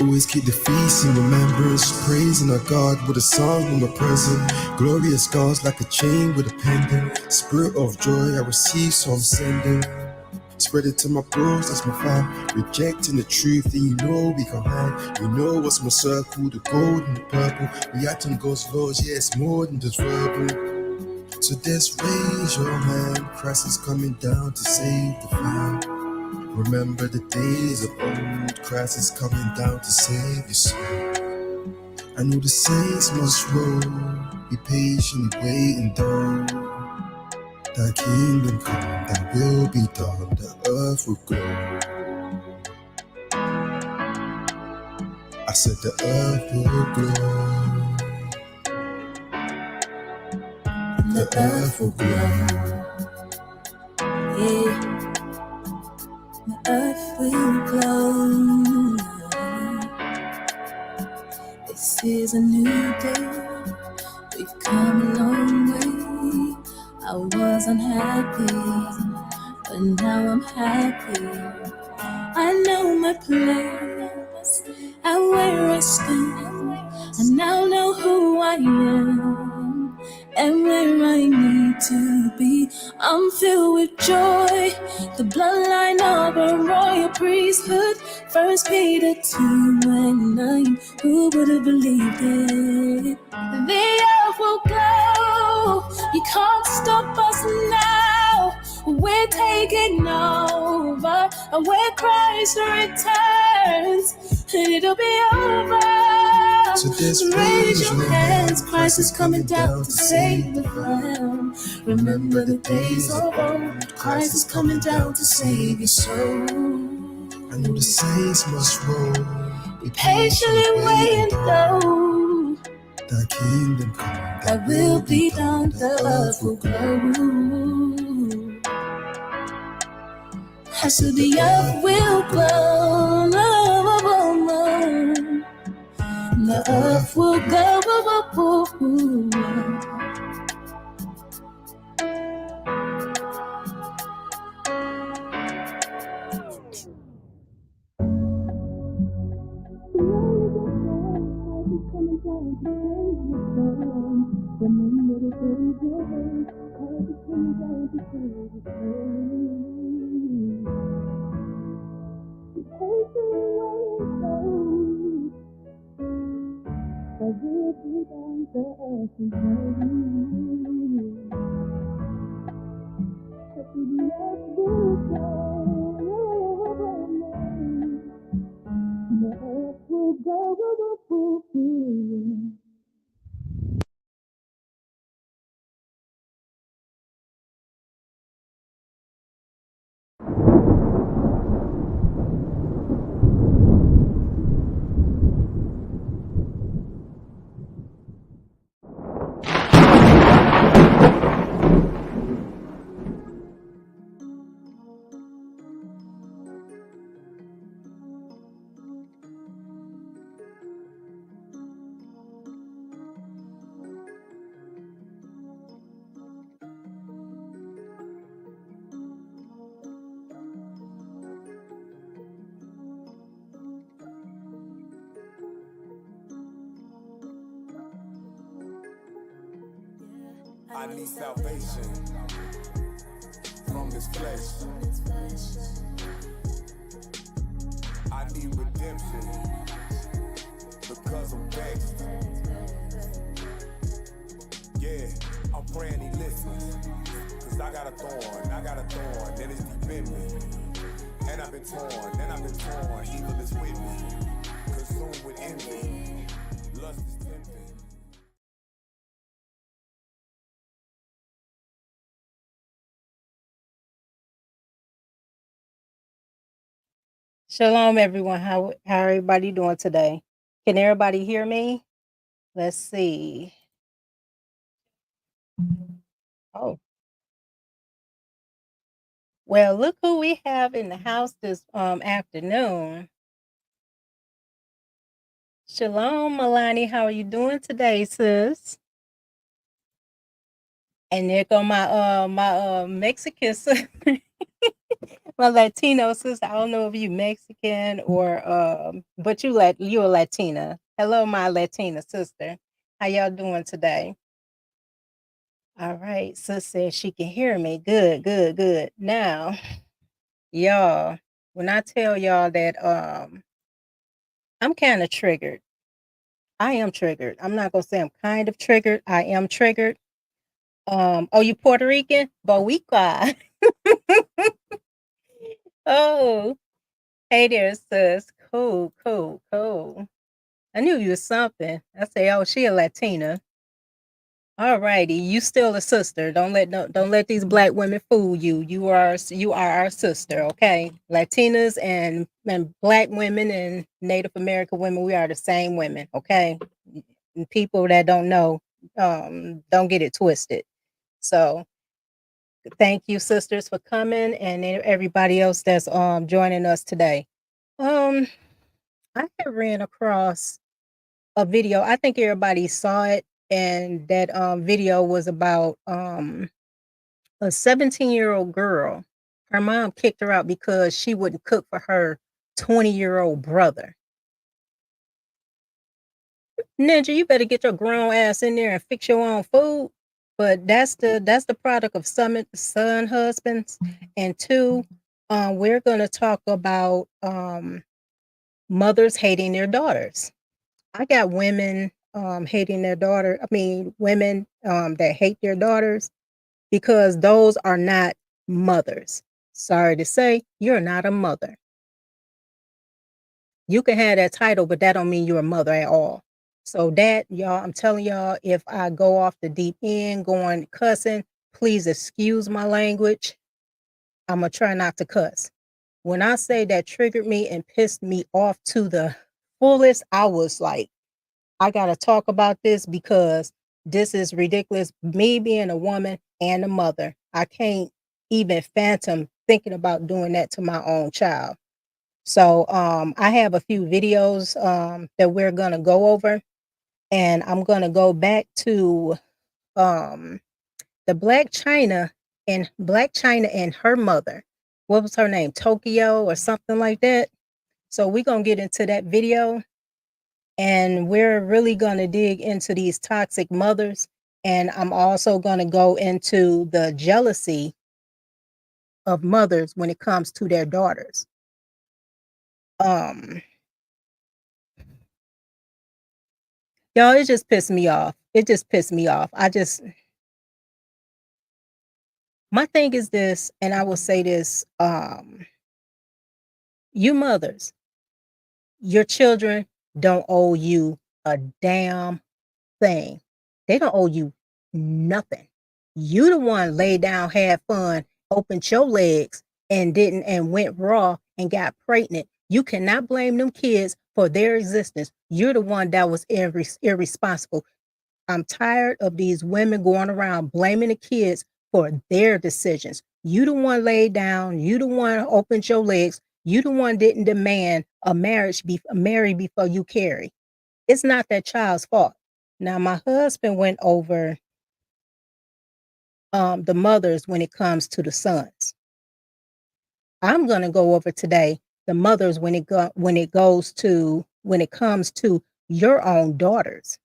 Always keep the feast in remembrance, praising our God with a song when we're present. Glorious scars like a chain with a pendant. Spirit of joy I receive, so I'm sending. Spread it to my bros, that's my fam. Rejecting the truth, then you know we can harm. We know what's my circle, the gold and the purple. We act on God's laws, yeah, it's more than just verbal. So just raise your hand, Christ is coming down to save the fam. Remember the days of old, Christ is coming down to save your soul. I know the saints must roll, be patient, waiting though. Thy kingdom come, thy will be done, the earth will glow. I said the earth will glow. The earth will glow. Yeah, the earth will glow. This is a new day. We've come a long way. I was unhappy, but now I'm happy. I know my place and where I stand. I now know who I am and where I need to be. I'm filled with joy, the bloodline of a royal priesthood. 1 Peter 2:9. Who would have believed it? The earth will glow. You can't stop us now. We're taking over, and when Christ returns, it'll be over. So just raise your hands. Christ is coming down to save the world. Remember the days of old. Christ is coming down to save your soul. I know the saints must roll, be patiently waiting though. Thy kingdom come, thy will be done, the earth will glow. I said the earth will glow, the earth will go. I need salvation from this flesh. I need redemption because I'm vexed. Yeah, I'm praying he listens, cause I got a thorn, that is deep in me. And I've been torn, evil is with me, consumed with envy, lust is tempting. Shalom, everyone. How everybody doing today? Can everybody hear me? Let's see. Oh, well, look who we have in the house this afternoon. Shalom, Milani. How are you doing today, sis? And there go my Mexican sis. My Latino sister. I don't know if you Mexican or But you a Latina. Hello, my Latina sister. How y'all doing today? All right. Sis says she can hear me. Good, good, good. Now, y'all, when I tell y'all that I'm kind of triggered. I am triggered. I'm not gonna say I'm kind of triggered. I am triggered. Oh, you Puerto Rican? Boica. Oh, hey there, sis. Cool, cool, cool. I knew you was something. I say, oh, she a Latina. All righty, you still a sister. Don't let these black women fool you. You are our sister, okay? Latinas and black women and Native American women, we are the same women, okay? And people that don't know, don't get it twisted. So thank you, sisters, for coming, and everybody else that's joining us today. Um, I had ran across a video. I think everybody saw it, and that video was about a 17-year-old girl. Her mom kicked her out because she wouldn't cook for her 20-year-old brother. Ninja, you better get your grown ass in there and fix your own food. But that's the product of some son husbands. And two, we're gonna talk about mothers hating their daughters. I got women hating their daughter. I mean, women that hate their daughters because those are not mothers. Sorry to say, you're not a mother. You can have that title, but that don't mean you're a mother at all. So that, y'all, I'm telling y'all, if I go off the deep end, going cussing, please excuse my language. I'm gonna try not to cuss. When I say that triggered me and pissed me off to the fullest, I was like, I gotta talk about this because this is ridiculous. Me being a woman and a mother, I can't even phantom thinking about doing that to my own child. So I have a few videos that we're gonna go over, and I'm gonna go back to um, the Black China and her mother. What was her name? Tokyo or something like that. So we're gonna get into that video, and we're really gonna dig into these toxic mothers. And I'm also gonna go into the jealousy of mothers when it comes to their daughters. Um, Y'all, it just pissed me off. It just pissed me off. My thing is this, and I will say this, you mothers, your children don't owe you a damn thing. They don't owe you nothing. You the one laid down, had fun, opened your legs, and didn't and went raw and got pregnant. You cannot blame them kids for their existence. You're the one that was irresponsible. I'm tired of these women going around blaming the kids for their decisions. You the one laid down, you the one opened your legs, you the one didn't demand a marry before you carry. It's not that child's fault. Now my husband went over the mothers when it comes to the sons. I'm gonna go over today the mothers when it comes to your own daughters.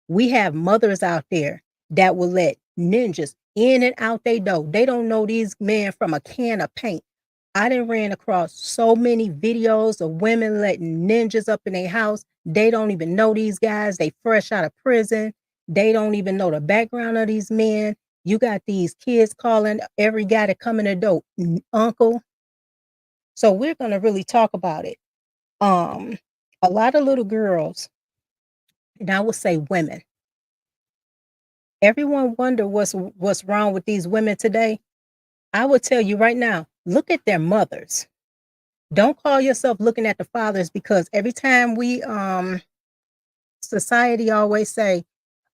We have mothers out there that will let ninjas in and out they door. They don't know these men from a can of paint. I done ran across so many videos of women letting ninjas up in their house. They don't even know these guys. They fresh out of prison. They don't even know the background of these men. You got these kids calling every guy that come in the door uncle. So we're gonna really talk about it. Um, a lot of little girls, and I would say women, everyone wonder what's wrong with these women today. I will tell you right now, look at their mothers. Don't call yourself looking at the fathers, because every time we society always say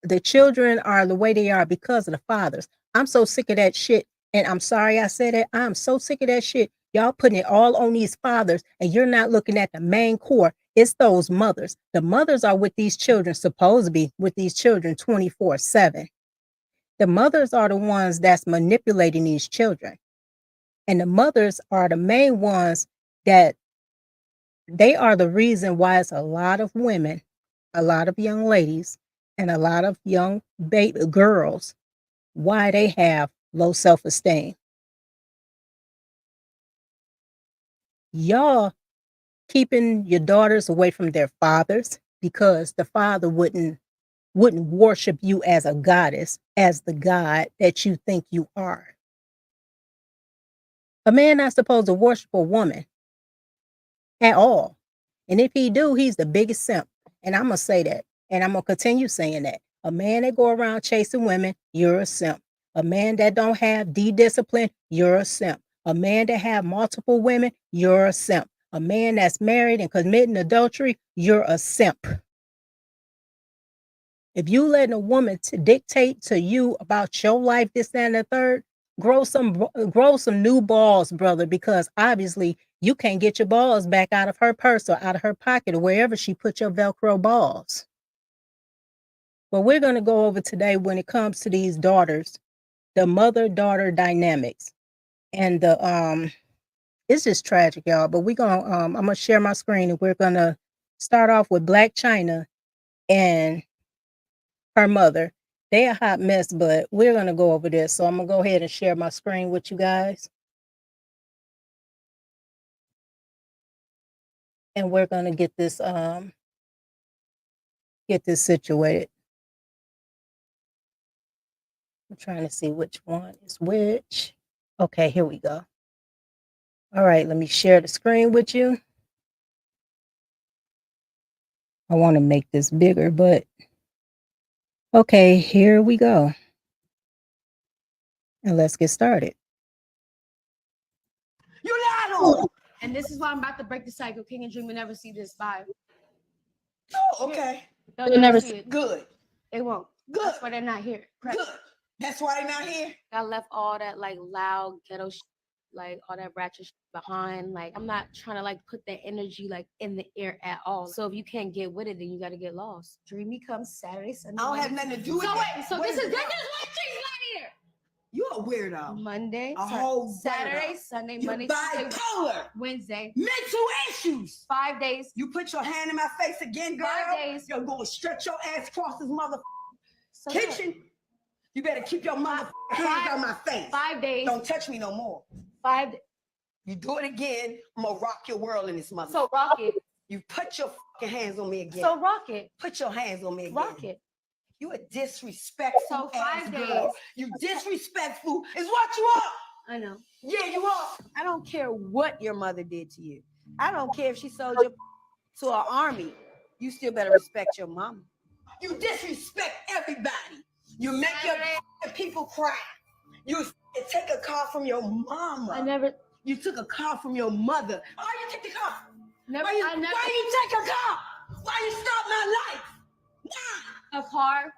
the children are the way they are because of the fathers. I'm so sick of that shit, and I'm sorry I said it. I'm so sick of that shit. Y'all putting it all on these fathers, and you're not looking at the main core. It's those mothers. The mothers are with these children, supposed to be with these children 24/7. The mothers are the ones that's manipulating these children. And the mothers are the main ones that They are the reason why it's a lot of women, a lot of young ladies, and a lot of young baby girls, why they have low self-esteem. Y'all keeping your daughters away from their fathers because the father wouldn't worship you as a goddess, as the god that you think you are. A man not supposed to worship a woman at all. And if he do, he's the biggest simp. And I'm gonna say that. And I'm gonna continue saying that. A man that go around chasing women, you're a simp. A man that don't have discipline, you're a simp. A man that have multiple women, you're a simp. A man that's married and committing adultery, you're a simp. If you letting a woman dictate to you about your life, this, that, and the third, grow some new balls, brother, because obviously you can't get your balls back out of her purse or out of her pocket or wherever she put your Velcro balls. But we're going to go over today when it comes to these daughters, the mother-daughter dynamics. And it's just tragic, y'all. But I'm gonna share my screen and we're gonna start off with Black China and her mother. They a hot mess, but we're gonna go over this. So I'm gonna go ahead and share my screen with you guys. And we're gonna get this situated. I'm trying to see which one is which. Okay, here we go. All right, let me share the screen with you. I want to make this bigger, but okay, here we go. And let's get started. You lied on. And this is why I'm about to break the cycle. King and Dream will never see this. Bye. Oh, okay. They'll never see it. Good. They won't. Good. That's why they're not here. Good. That's why they're not here. I left all that like loud ghetto like all that ratchet behind. Like I'm not trying to like put that energy like in the air at all. So if you can't get with it, then you got to get lost. Dreamy comes Saturday, Sunday. I don't have nothing to do with it. So wait, so this is why Dreamy's not here. You're a weirdo. Monday, Saturday, Sunday, You're Monday, bipolar. Wednesday. Mental issues. 5 days. You put your hand in my face again, girl. 5 days. You're going to stretch your ass across this mother So kitchen. You better keep your mother hands on my face. 5 days. Don't touch me no more. 5 days. You do it again, I'm going to rock your world in this mother. So rock it. You put your fucking hands on me again. So rock it. Put your hands on me again. Rock it. You a disrespectful So 5 days. girl. You disrespectful is what you are. I know. Yeah, you are. I don't care what your mother did to you. I don't care if she sold you to an army. You still better respect your mama. You disrespect everybody. You make your people cry. You take a call from your mama. I never. You took a call from your mother. Why you take the call? Never. Why you take a call? Why you stop my life? Nah. A car.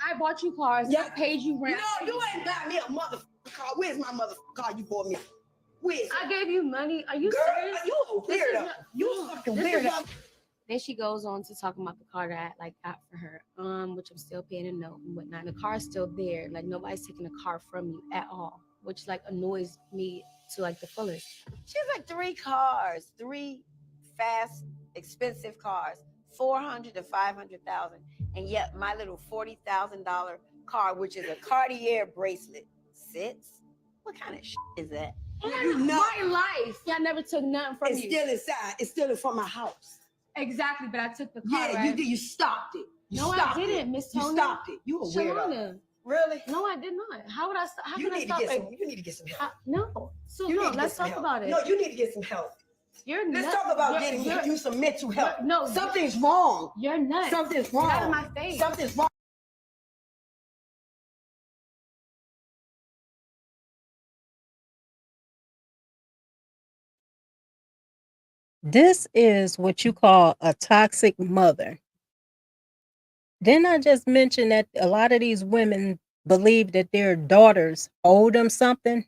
I bought you cars. Yeah. I paid you rent. No, you ain't got me a motherfucking car. Where's my motherfucking car you bought me? Where's I gave you money. Are you girl, serious? you a weirdo. You a fucking weirdo. Then she goes on to talk about the car that I like got for her, which I'm still paying a note and whatnot. And the car's still there. Like nobody's taking the car from you at all, which like annoys me to like the fullest. She has like 3 cars, 3 fast, expensive cars, 400 to 500,000, and yet my little $40,000 car, which is a Cartier bracelet, sits. What kind of shit is that? You know, My life. Yeah, I never took nothing from it's you. still inside. It's still in front of my house. Exactly, but I took the car. Yeah, right? you did. You stopped it. You No, I stopped didn't, it. Miss You Tony. stopped it. You a weirdo. Shalana. Really? No, I did not. How would I stop? How You can I need to stop? get some. You need to get some help. No. So You no, need to let's get some talk help. about it. No, you need to get some help. You're Let's nuts. talk about You're- getting you're- you some mental help. No, Something's wrong. You're nuts. Something's Get wrong. out of my face. Something's wrong. This is what you call a toxic mother. Didn't I just mention that a lot of these women believe that their daughters owe them something?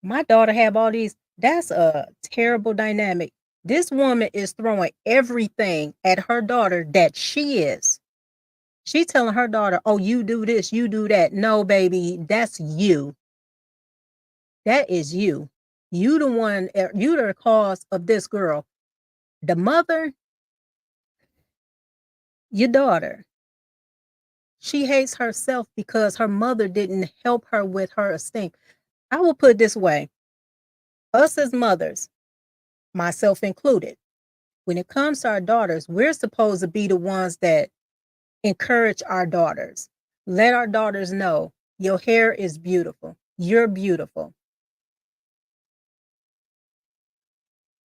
My daughter have all these. That's a terrible dynamic. This woman is throwing everything at her daughter that she is. She telling her daughter, "Oh, you do this, you do that." No, baby, that's you. That is you. You the one, you the cause of this girl. The mother, your daughter, she hates herself because her mother didn't help her with her esteem. I will put it this way. Us as mothers, myself included, when it comes to our daughters, we're supposed to be the ones that encourage our daughters. Let our daughters know your hair is beautiful. You're beautiful.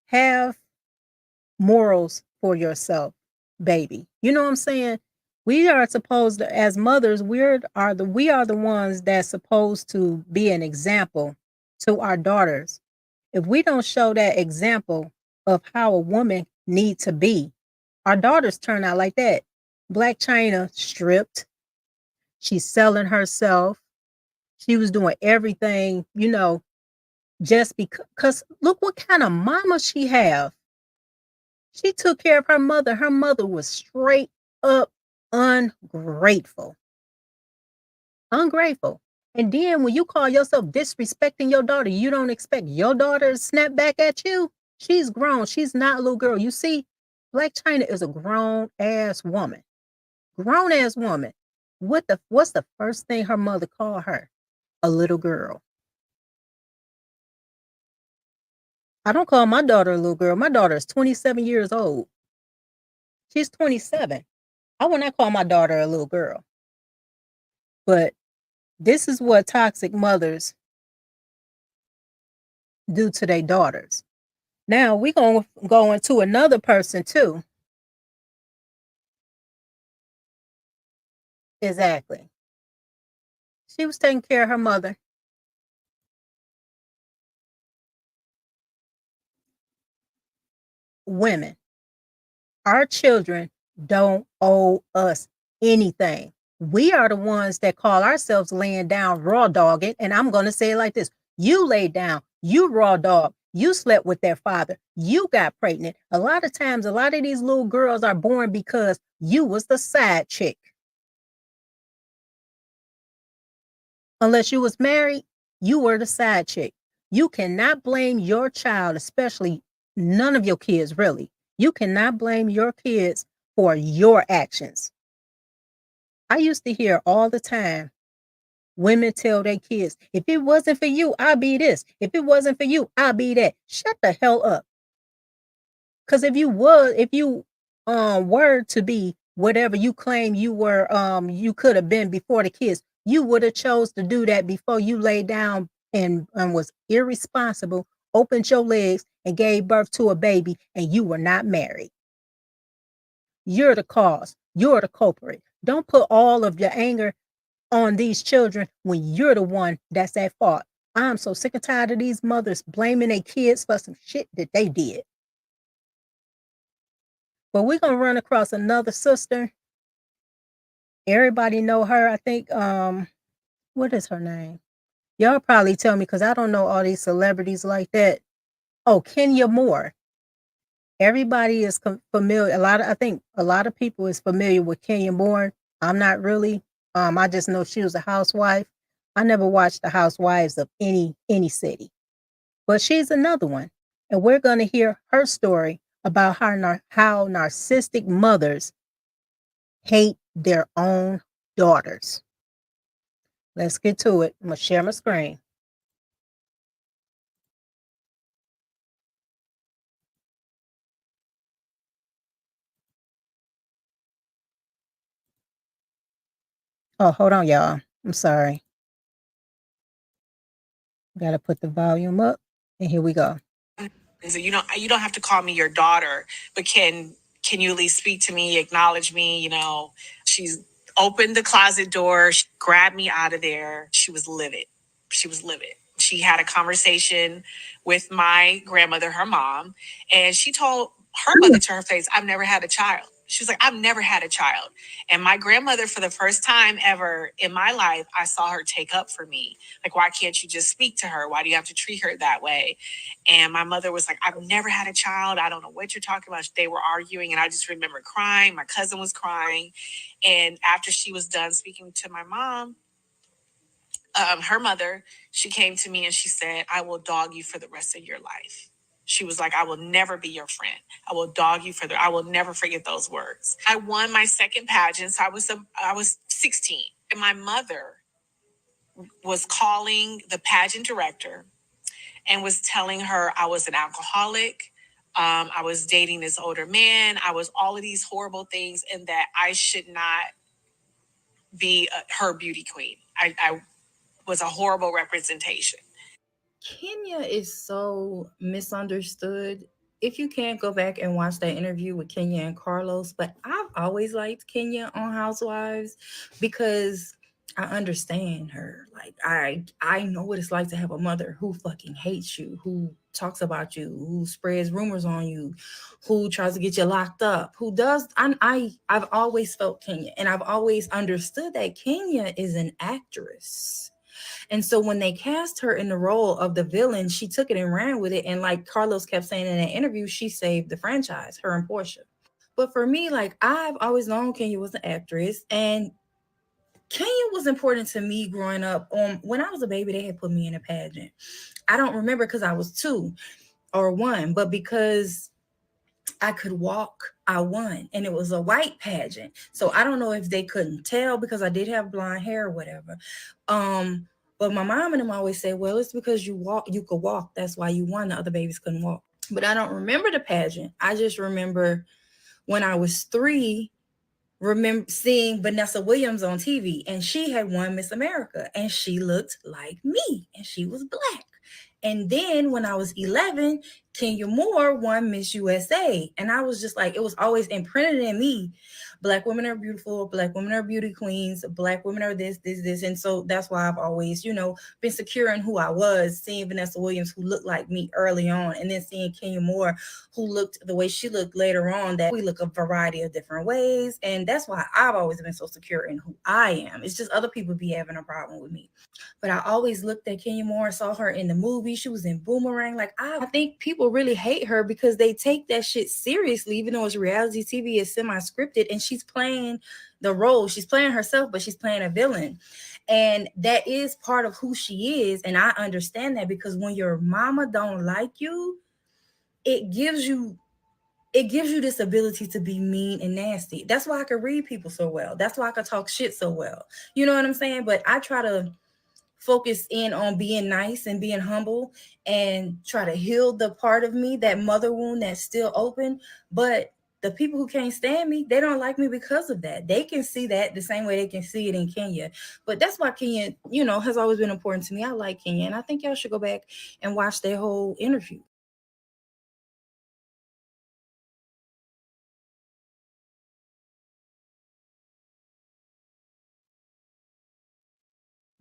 Have morals for yourself, baby. You know what I'm saying? We are supposed to, as mothers, we are the ones that's supposed to be an example to our daughters. If we don't show that example of how a woman needs to be, our daughters turn out like that. Black China stripped. She's selling herself. She was doing everything, just because look what kind of mama she have. She took care of her mother. Her mother was straight up ungrateful. Ungrateful. And then when you call yourself disrespecting your daughter, you don't expect your daughter to snap back at you. She's grown. She's not a little girl. You see, Black China is a grown ass woman. Grown ass woman. What's the first thing her mother called her? A little girl. I don't call my daughter a little girl. My daughter is 27 years old. She's 27. I would not call my daughter a little girl. But this is what toxic mothers do to their daughters. Now we're going to go into another person too. Exactly. She was taking care of her mother. Women, our children don't owe us anything. We are the ones that call ourselves laying down raw dogging. And I'm going to say it like this. You laid down, you raw dog, you slept with their father, you got pregnant. A lot of times, a lot of these little girls are born because you was the side chick. Unless you was married, you were the side chick. You cannot blame your child, especially none of your kids really. You cannot blame your kids for your actions. I used to hear all the time women tell their kids, if it wasn't for you, I'll be this. If it wasn't for you, I'll be that. Shut the hell up. Because if you were to be whatever you claim you were, you could have been before the kids, you would have chose to do that before you laid down and was irresponsible, opened your legs and gave birth to a baby, and you were not married. You're the cause. You're the culprit. Don't put all of your anger on these children when you're the one that's at fault. I'm so sick and tired of these mothers blaming their kids for some shit that they did. But we're gonna run across another sister. Everybody know her. I think what is her name? Y'all probably tell me because I don't know all these celebrities like that. Oh, Kenya Moore. Everybody is familiar. I think a lot of people is familiar with Kenya Moore. I'm not really. I just know she was a housewife. I never watched the housewives of any city. But she's another one. And we're going to hear her story about how narcissistic mothers hate their own daughters. Let's get to it. I'm going to share my screen. Oh, hold on, y'all. I'm sorry. Got to put the volume up. And here we go. So you don't have to call me your daughter, but can you at least speak to me, acknowledge me? She's opened the closet door, she grabbed me out of there. She was livid. She had a conversation with my grandmother, her mom, and she told her mother to her face, I've never had a child. She was like, I've never had a child. And my grandmother, for the first time ever in my life, I saw her take up for me. Like, why can't you just speak to her? Why do you have to treat her that way? And my mother was like, I've never had a child. I don't know what you're talking about. They were arguing, and I just remember crying. My cousin was crying. And after she was done speaking to my mom, her mother, she came to me and she said, I will dog you for the rest of your life. She was like, I will never be your friend. I will dog you I will never forget those words. I won my second pageant. So I was 16. And my mother was calling the pageant director and was telling her I was an alcoholic. I was dating this older man. I was all of these horrible things, and that I should not be her beauty queen. I was a horrible representation. Kenya is so misunderstood. If you can't go back and watch that interview with Kenya and Carlos, but I've always liked Kenya on Housewives because I understand her. Like I know what it's like to have a mother who fucking hates you, who talks about you, who spreads rumors on you, who tries to get you locked up, who does. I've always felt Kenya, and I've always understood that Kenya is an actress. And so when they cast her in the role of the villain, she took it and ran with it. And like Carlos kept saying in that interview, she saved the franchise, her and Portia. But for me, like I've always known Kenya was an actress, and Kenya was important to me growing up. When I was a baby, they had put me in a pageant. I don't remember because I was 2 or 1, but because I could walk, I won. And it was a white pageant. So I don't know if they couldn't tell because I did have blonde hair or whatever. But my mom and them always say, well, it's because you could walk. That's why you won. The other babies couldn't walk. But I don't remember the pageant. I just remember when I was 3, remember seeing Vanessa Williams on TV, and she had won Miss America, and she looked like me, and she was Black. And then when I was 11, Kenya Moore won Miss USA. And I was just like, it was always imprinted in me. Black women are beautiful. Black women are beauty queens. Black women are this. And so that's why I've always, been secure in who I was, seeing Vanessa Williams, who looked like me early on, and then seeing Kenya Moore, who looked the way she looked later on, that we look a variety of different ways. And that's why I've always been so secure in who I am. It's just other people be having a problem with me. But I always looked at Kenya Moore, saw her in the movie. She was in Boomerang. Like, I think people really hate her because they take that shit seriously, even though it's reality TV, is semi-scripted, and she's playing the role. She's playing herself, but she's playing a villain. And that is part of who she is. And I understand that, because when your mama don't like you, it gives you this ability to be mean and nasty. That's why I could read people so well. That's why I could talk shit so well. You know what I'm saying? But I try to focus in on being nice and being humble and try to heal the part of me, that mother wound that's still open. But the people who can't stand me, they don't like me because of that. They can see that the same way they can see it in Kenya. But that's why Kenya, has always been important to me. I like Kenya, and I think y'all should go back and watch their whole interview.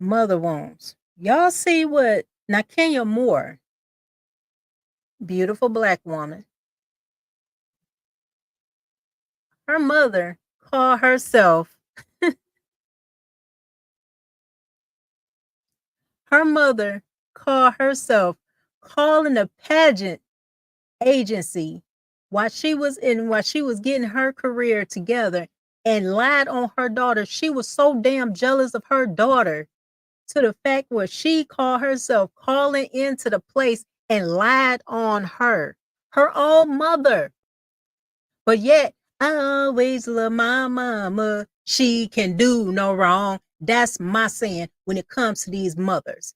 Mother wounds. Y'all see what now Kenya Moore, beautiful Black woman. Her mother called herself calling a pageant agency while she was getting her career together, and lied on her daughter. She was so damn jealous of her daughter, to the fact where she called herself calling into the place and lied on her own mother. But yet, I always love my mama. She can do no wrong. That's my saying when it comes to these mothers.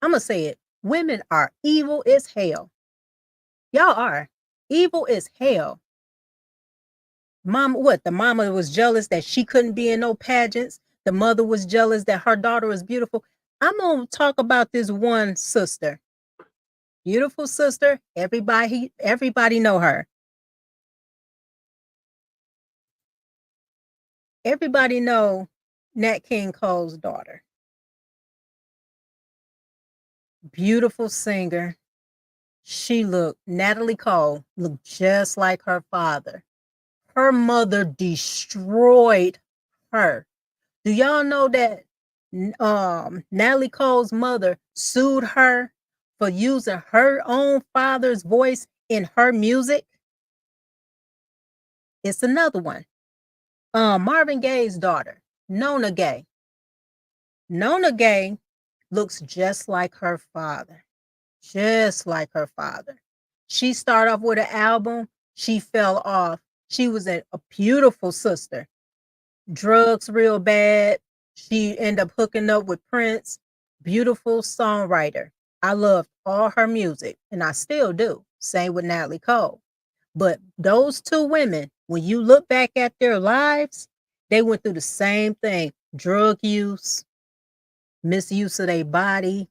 I'm going to say it. Women are evil as hell. Y'all are evil as hell. The mama was jealous that she couldn't be in no pageants. The mother was jealous that her daughter was beautiful. I'm going to talk about this one sister. Beautiful sister. Everybody know her. Everybody know Nat King Cole's daughter. Beautiful singer. Natalie Cole looked just like her father. Her mother destroyed her. Do y'all know that Natalie Cole's mother sued her for using her own father's voice in her music? It's another one. Marvin Gaye's daughter, Nona Gaye. Nona Gaye looks just like her father. Just like her father. She started off with an album. She fell off. She was a beautiful sister. Drugs real bad. She ended up hooking up with Prince. Beautiful songwriter. I loved all her music, and I still do. Same with Natalie Cole. But those two women, when you look back at their lives, they went through the same thing: drug use, misuse of their body.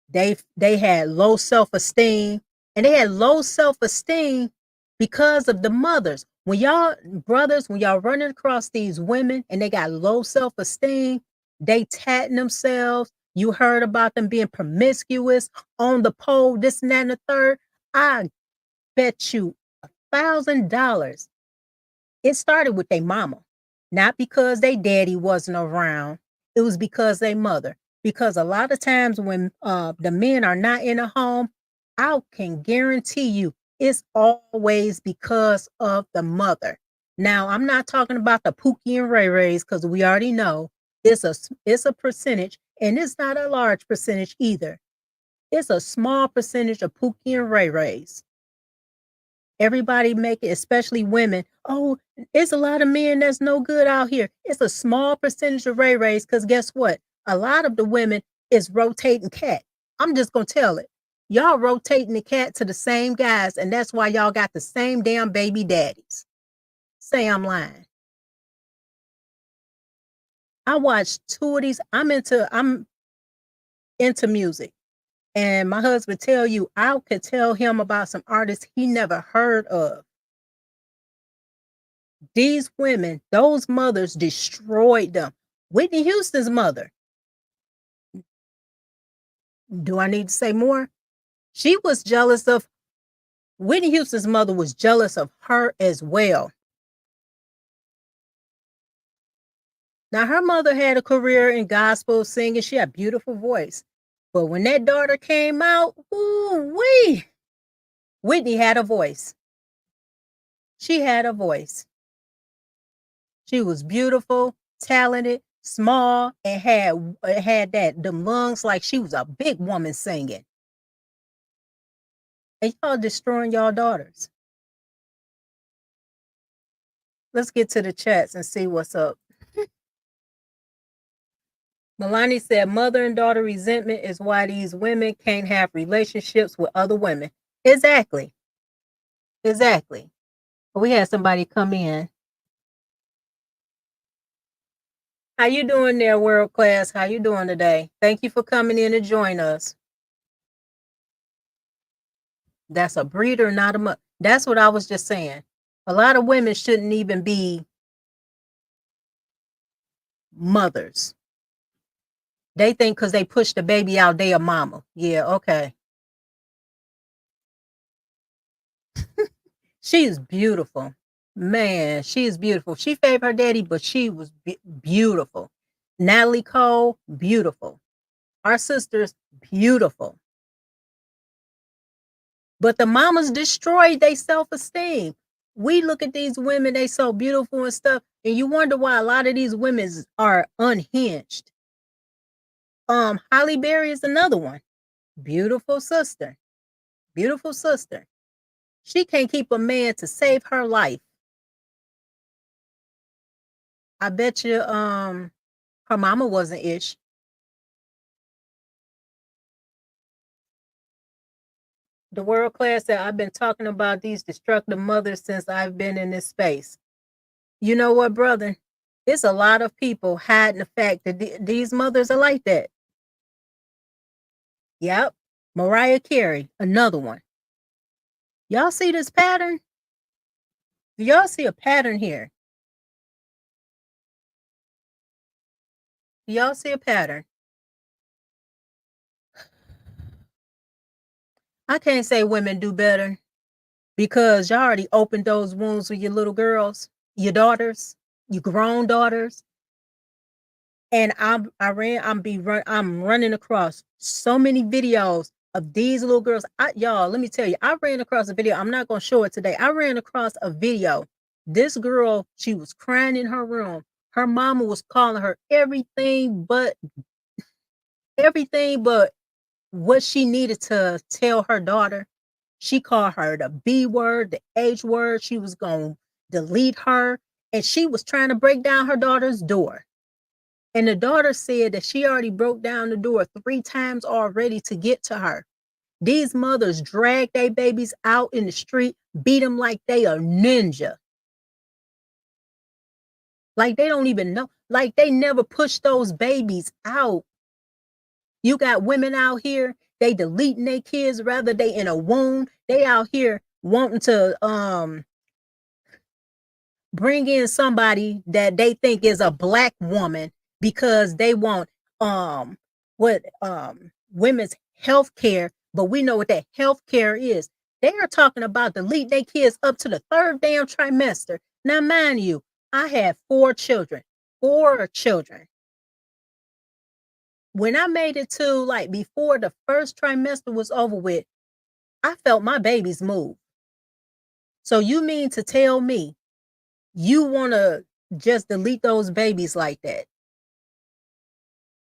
They had low self-esteem, and they had low self-esteem because of the mothers. When y'all brothers, when y'all running across these women and they got low self-esteem, they tatting themselves. You heard about them being promiscuous on the pole, this and that and the third. I bet you $1,000 it started with their mama, not because they daddy wasn't around. It was because they mother. Because a lot of times when the men are not in a home, I can guarantee you it's always because of the mother. Now, I'm not talking about the Pookie and Ray Rays because we already know it's a percentage, and it's not a large percentage either. It's a small percentage of Pookie and Ray Rays. Everybody make it, especially women. Oh, it's a lot of men that's no good out here. It's a small percentage of Ray Rays because guess what? A lot of the women is rotating cat. I'm just gonna tell it. Y'all rotating the cat to the same guys, and that's why y'all got the same damn baby daddies. Say I'm lying. I watched two of these. I'm into music. And my husband tell you, I could tell him about some artists he never heard of. These women, those mothers destroyed them. Whitney Houston's mother. Do I need to say more? She was jealous of, Whitney Houston's mother was jealous of her as well. Now, her mother had a career in gospel singing. She had a beautiful voice. But when that daughter came out, ooh-wee, Whitney had a voice. She had a voice. She was beautiful, talented, small, and had them lungs like she was a big woman singing. And y'all destroying y'all daughters. Let's get to the chats and see what's up. Milani said, mother and daughter resentment is why these women can't have relationships with other women. Exactly. Exactly. We had somebody come in. How you doing there, world class? How you doing today? Thank you for coming in to join us. That's a breeder, not a mother. That's what I was just saying. A lot of women shouldn't even be mothers. They think because they push the baby out, they a mama. Yeah, okay. She is beautiful. Man, she is beautiful. She favored her daddy, but she was beautiful. Natalie Cole, beautiful. Our sisters, beautiful. But the mamas destroyed their self-esteem. We look at these women, they so beautiful and stuff, and you wonder why a lot of these women are unhinged. Holly Berry is another one. Beautiful sister. Beautiful sister. She can't keep a man to save her life. I bet you her mama wasn't ish. The world class said, I've been talking about these destructive mothers since I've been in this space. You know what, brother? It's a lot of people hiding the fact that these mothers are like that. Yep. Mariah Carey, another one. Y'all see this pattern? Do y'all see a pattern here? Do y'all see a pattern? I can't say women do better because y'all already opened those wounds with your little girls, your daughters, your grown daughters. And I'm running across so many videos of these little girls. Y'all, let me tell you, I ran across a video. I'm not gonna show it today. I ran across a video This girl, she was crying in her room. Her mama was calling her everything but what she needed to tell her daughter. She called her the B word, the H word. She was going to delete her. And she was trying to break down her daughter's door. And the daughter said that she already broke down the door 3 times already to get to her. These mothers drag their babies out in the street, beat them like they a ninja. Like they don't even know. Like they never push those babies out. You got women out here, they deleting their kids rather they in a womb. They out here wanting to bring in somebody that they think is a black woman because they want what women's health care, but we know what that health care is. They are talking about delete their kids up to the 3rd damn trimester. Now, mind you, I had 4 children. 4 children. When I made it to like before the 1st trimester was over with, I felt my babies move. So you mean to tell me you want to just delete those babies like that?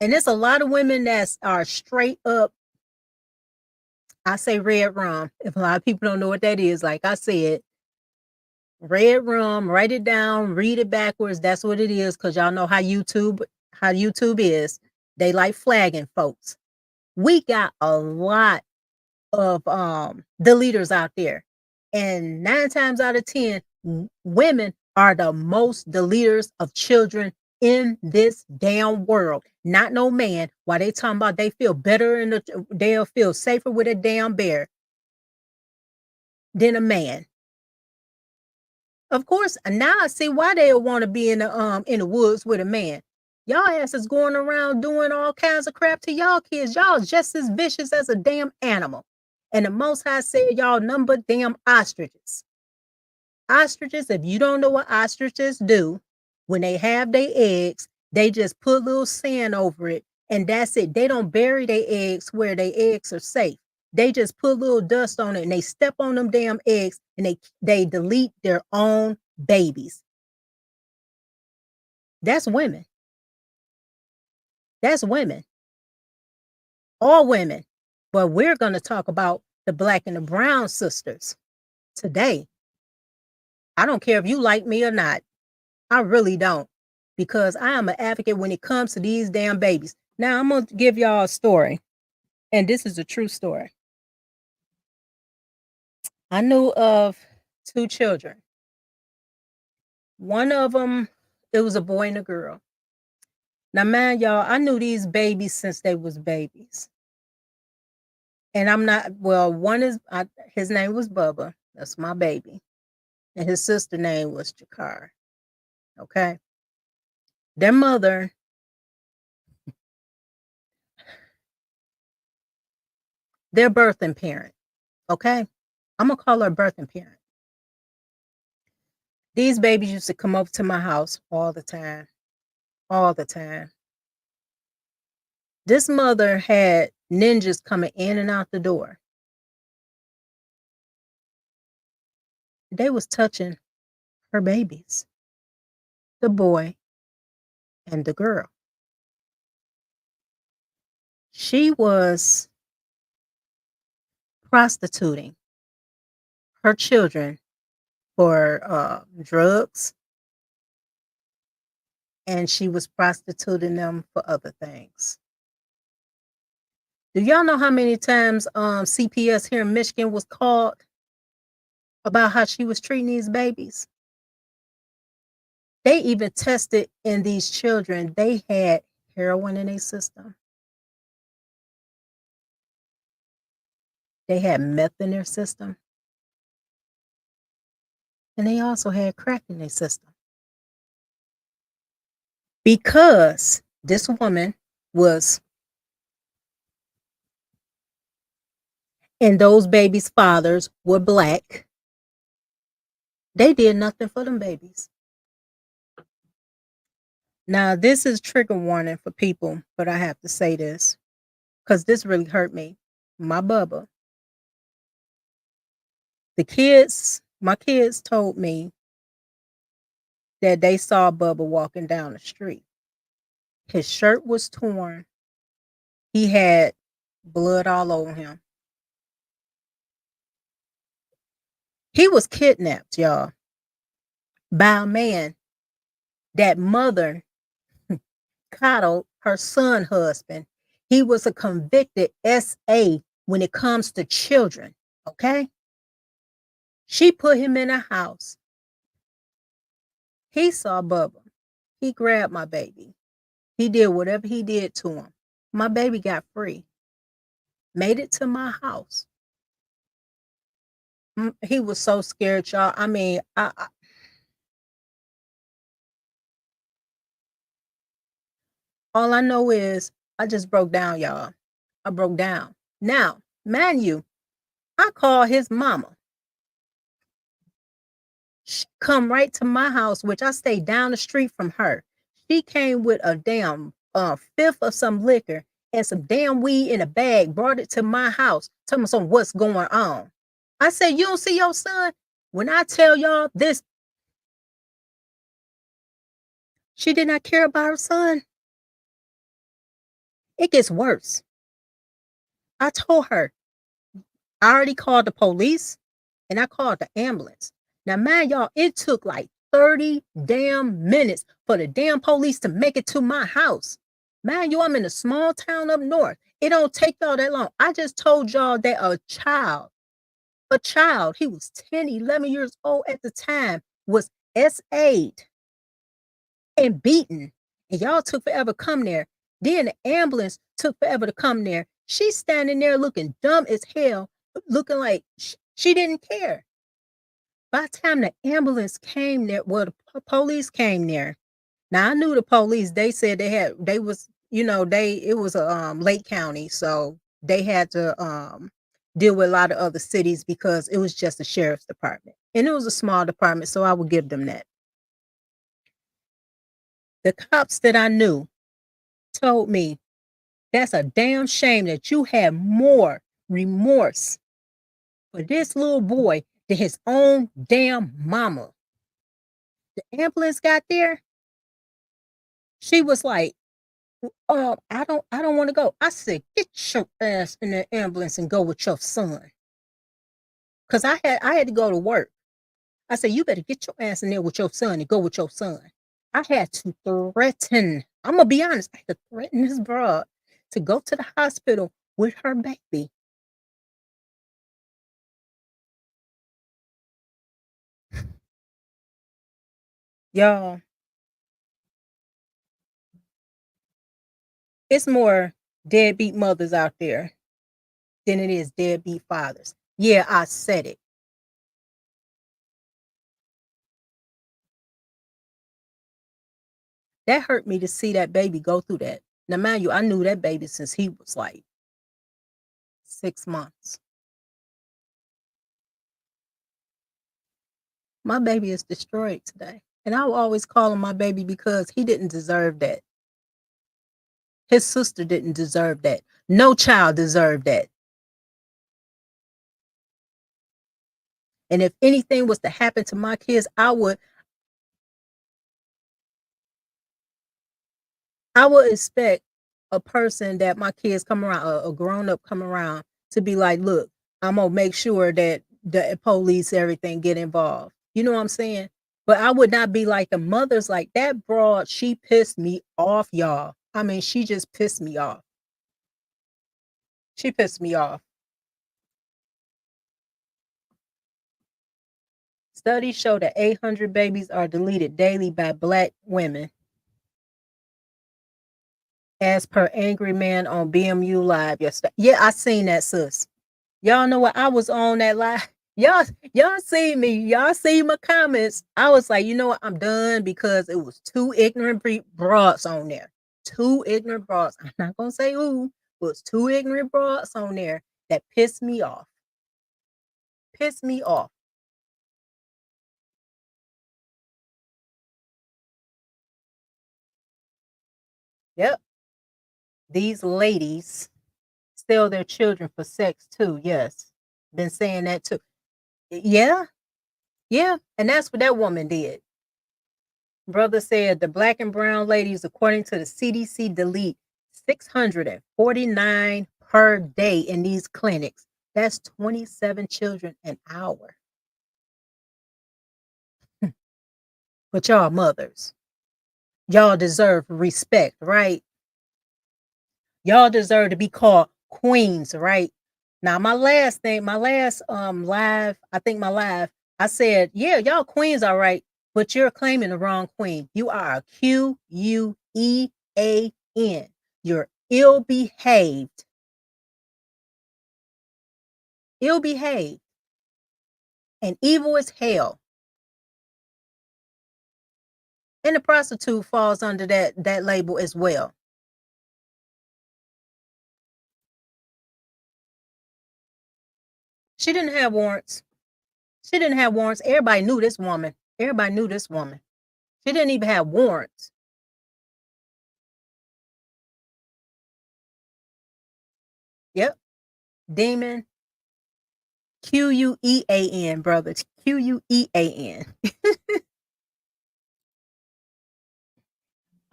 And there's a lot of women that are straight up, I say red rum. If a lot of people don't know what that is, like I said, red rum, write it down, read it backwards. That's what it is, because y'all know how YouTube is. They like flagging folks. We got a lot of the leaders out there, and 9 times out of 10 women are the most the leaders of children in this damn world. Not no man. Why they talking about they feel better they'll feel safer with a damn bear than a man. Of course, now I see why they want to be in the woods with a man. Y'all asses going around doing all kinds of crap to y'all kids. Y'all just as vicious as a damn animal. And the Most High said y'all number damn ostriches. Ostriches, if you don't know what ostriches do, when they have their eggs, they just put little sand over it, and that's it. They don't bury their eggs where their eggs are safe. They just put little dust on it, and they step on them damn eggs, and they delete their own babies. That's women. That's women. All women. But we're going to talk about the Black and the brown sisters today. I don't care if you like me or not. I really don't, because I am an advocate when it comes to these damn babies. Now, I'm going to give y'all a story, and this is a true story. I knew of 2 children. One of them, it was a boy and a girl. Now, man, y'all, I knew these babies since they was babies. And I'm not, well, his name was Bubba. That's my baby. And his sister name was Jakar. Okay. Their mother, their birthing parent. Okay. I'm going to call her birthing parent. These babies used to come over to my house all the time. All the time. This mother had ninjas coming in and out the door. They was touching her babies, the boy and the girl. She was prostituting her children for drugs, and she was prostituting them for other things. Do y'all know how many times CPS here in Michigan was called about how she was treating these babies? They even tested in these children. They had heroin in their system. They had meth in their system. And they also had crack in their system. Because this woman was, and those babies' fathers were Black, they did nothing for them babies. Now, this is trigger warning for people, but I have to say this because this really hurt me. My Bubba. My kids told me that they saw Bubba walking down the street. His shirt was torn. He had blood all over him. He was kidnapped, y'all, by a man that mother coddled her son husband. He was a convicted SA when it comes to children, okay? She put him in a house. He saw Bubba. He grabbed my baby. He did whatever he did to him. My baby got free. Made it to my house. He was so scared, y'all. I mean, all I know is I just broke down, y'all. I broke down. Now, mind you, I called his mama. She come right to my house, which I stayed down the street from her. She came with a damn fifth of some liquor and some damn weed in a bag, brought it to my house, told me some what's going on. I said, you don't see your son? When I tell y'all this, she did not care about her son. It gets worse. I told her, I already called the police and I called the ambulance. Now, man, y'all, it took like 30 damn minutes for the damn police to make it to my house. Man, you, I'm in a small town up north. It don't take y'all that long. I just told y'all that a child, he was 10, 11 years old at the time, was SA'd and beaten. And y'all took forever to come there. Then the ambulance took forever to come there. She's standing there looking dumb as hell, looking like she didn't care. By the time the ambulance came there, well, the police came there. Now I knew the police. They said it was a Lake County, so they had to deal with a lot of other cities because it was just the sheriff's department, and it was a small department, so I would give them that. The cops that I knew told me, that's a damn shame that you had more remorse for this little boy than his own damn mama. The ambulance got there. She was like, I don't want to go. I said, get your ass in the ambulance and go with your son. Cause I had to go to work. I said, you better get your ass in there with your son and go with your son. I had to threaten. I'm gonna be honest. I had to threaten this broad to go to the hospital with her baby. Y'all, it's more deadbeat mothers out there than it is deadbeat fathers. Yeah, I said it. That hurt me to see that baby go through that. Now, mind you, I knew that baby since he was like 6 months. My baby is destroyed today. And I will always call him my baby because he didn't deserve that. His sister didn't deserve that. No child deserved that. And if anything was to happen to my kids, I would expect a person that my kids come around, a grown up come around, to be like, look, I'm gonna make sure that the police, everything get involved. You know what I'm saying? But I would not be like the mothers. Like that broad, she pissed me off, y'all. I mean, she just pissed me off. She pissed me off. Studies show that 800 babies are deleted daily by Black women, as per Angry Man on BMU Live yesterday. Yeah, I seen that, sis. Y'all know what? I was on that live. Y'all see me. Y'all see my comments. I was like, you know what? I'm done because it was two ignorant broads on there. Two ignorant broads. I'm not gonna say who, but it's two ignorant broads on there that pissed me off. Pissed me off. Yep. These ladies sell their children for sex too. Yes. Been saying that too. Yeah. Yeah. And that's what that woman did. Brother said the black and brown ladies, according to the CDC, delete 649 per day in these clinics. That's 27 children an hour. But y'all mothers, y'all deserve respect, right? Y'all deserve to be called queens, right? Now, my last live, I said, yeah, y'all queens, all right, but you're claiming the wrong queen. You are a QUEAN. You're ill-behaved. Ill-behaved. And evil as hell. And the prostitute falls under that label as well. She didn't have warrants. She didn't have warrants. Everybody knew this woman. Everybody knew this woman. She didn't even have warrants. Yep. Demon. QUEAN, brother. QUEAN.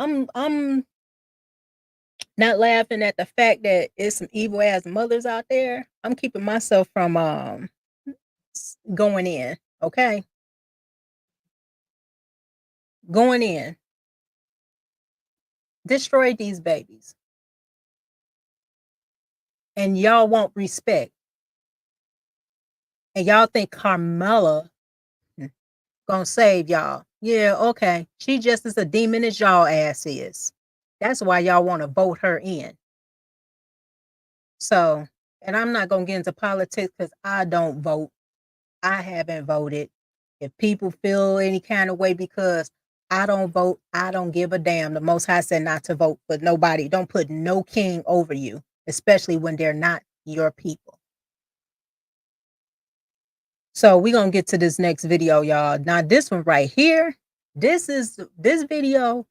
I'm not laughing at the fact that it's some evil ass mothers out there. I'm keeping myself from going in, okay? Going in. Destroy these babies. And y'all want respect. And y'all think Carmela gonna save y'all. Yeah, okay. She just as a demon as y'all ass is. That's why y'all want to vote her in. So, and I'm not gonna get into politics because I don't vote. I haven't voted. If people feel any kind of way because I don't vote, I don't give a damn. The Most High said not to vote for nobody. Don't put no king over you, especially when they're not your people. So we're going to get to this next video, y'all. Now, this one right here, this video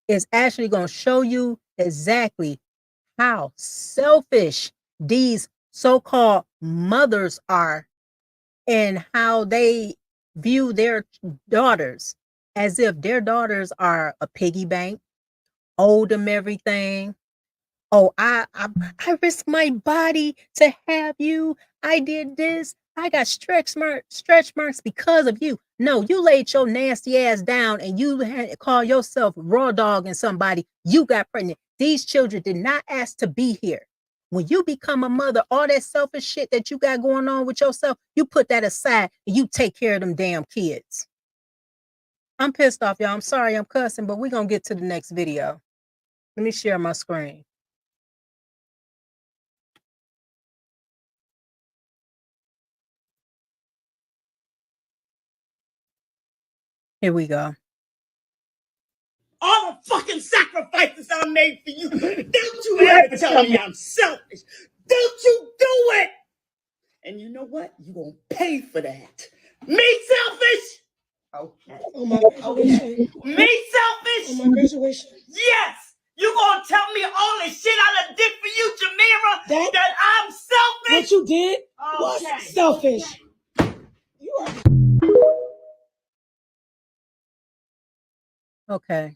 is actually going to show you exactly how selfish these so-called mothers are and how they view their daughters as if their daughters are a piggy bank, owe them everything. Oh, I risked my body to have you. I did this. I got stretch marks because of you. No, you laid your nasty ass down and you call yourself raw dog and somebody. You got pregnant. These children did not ask to be here. When you become a mother, all that selfish shit that you got going on with yourself, you put that aside and you take care of them damn kids. I'm pissed off, y'all. I'm sorry I'm cussing, but we're going to get to the next video. Let me share my screen. Here we go. All the fucking sacrifices I made for you. Don't you ever tell me I'm selfish. Don't you do it. And you know what? You're going to pay for that. Me selfish? Okay. On my graduation. Okay. Me selfish? On my graduation. Yes. You going to tell me all the shit I done did for you, Jamira, that I'm selfish? What you did was selfish. You are. Okay.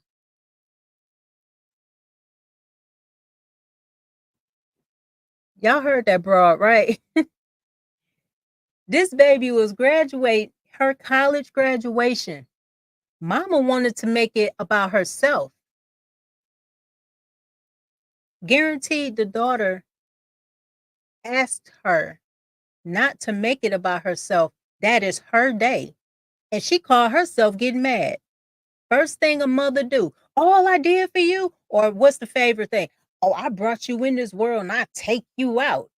Y'all heard that broad, right? This baby was her college graduation. Mama wanted to make it about herself. Guaranteed the daughter asked her not to make it about herself. That is her day. And she called herself getting mad. First thing a mother do, all I did for you? Or what's the favorite thing? Oh, I brought you in this world and I take you out.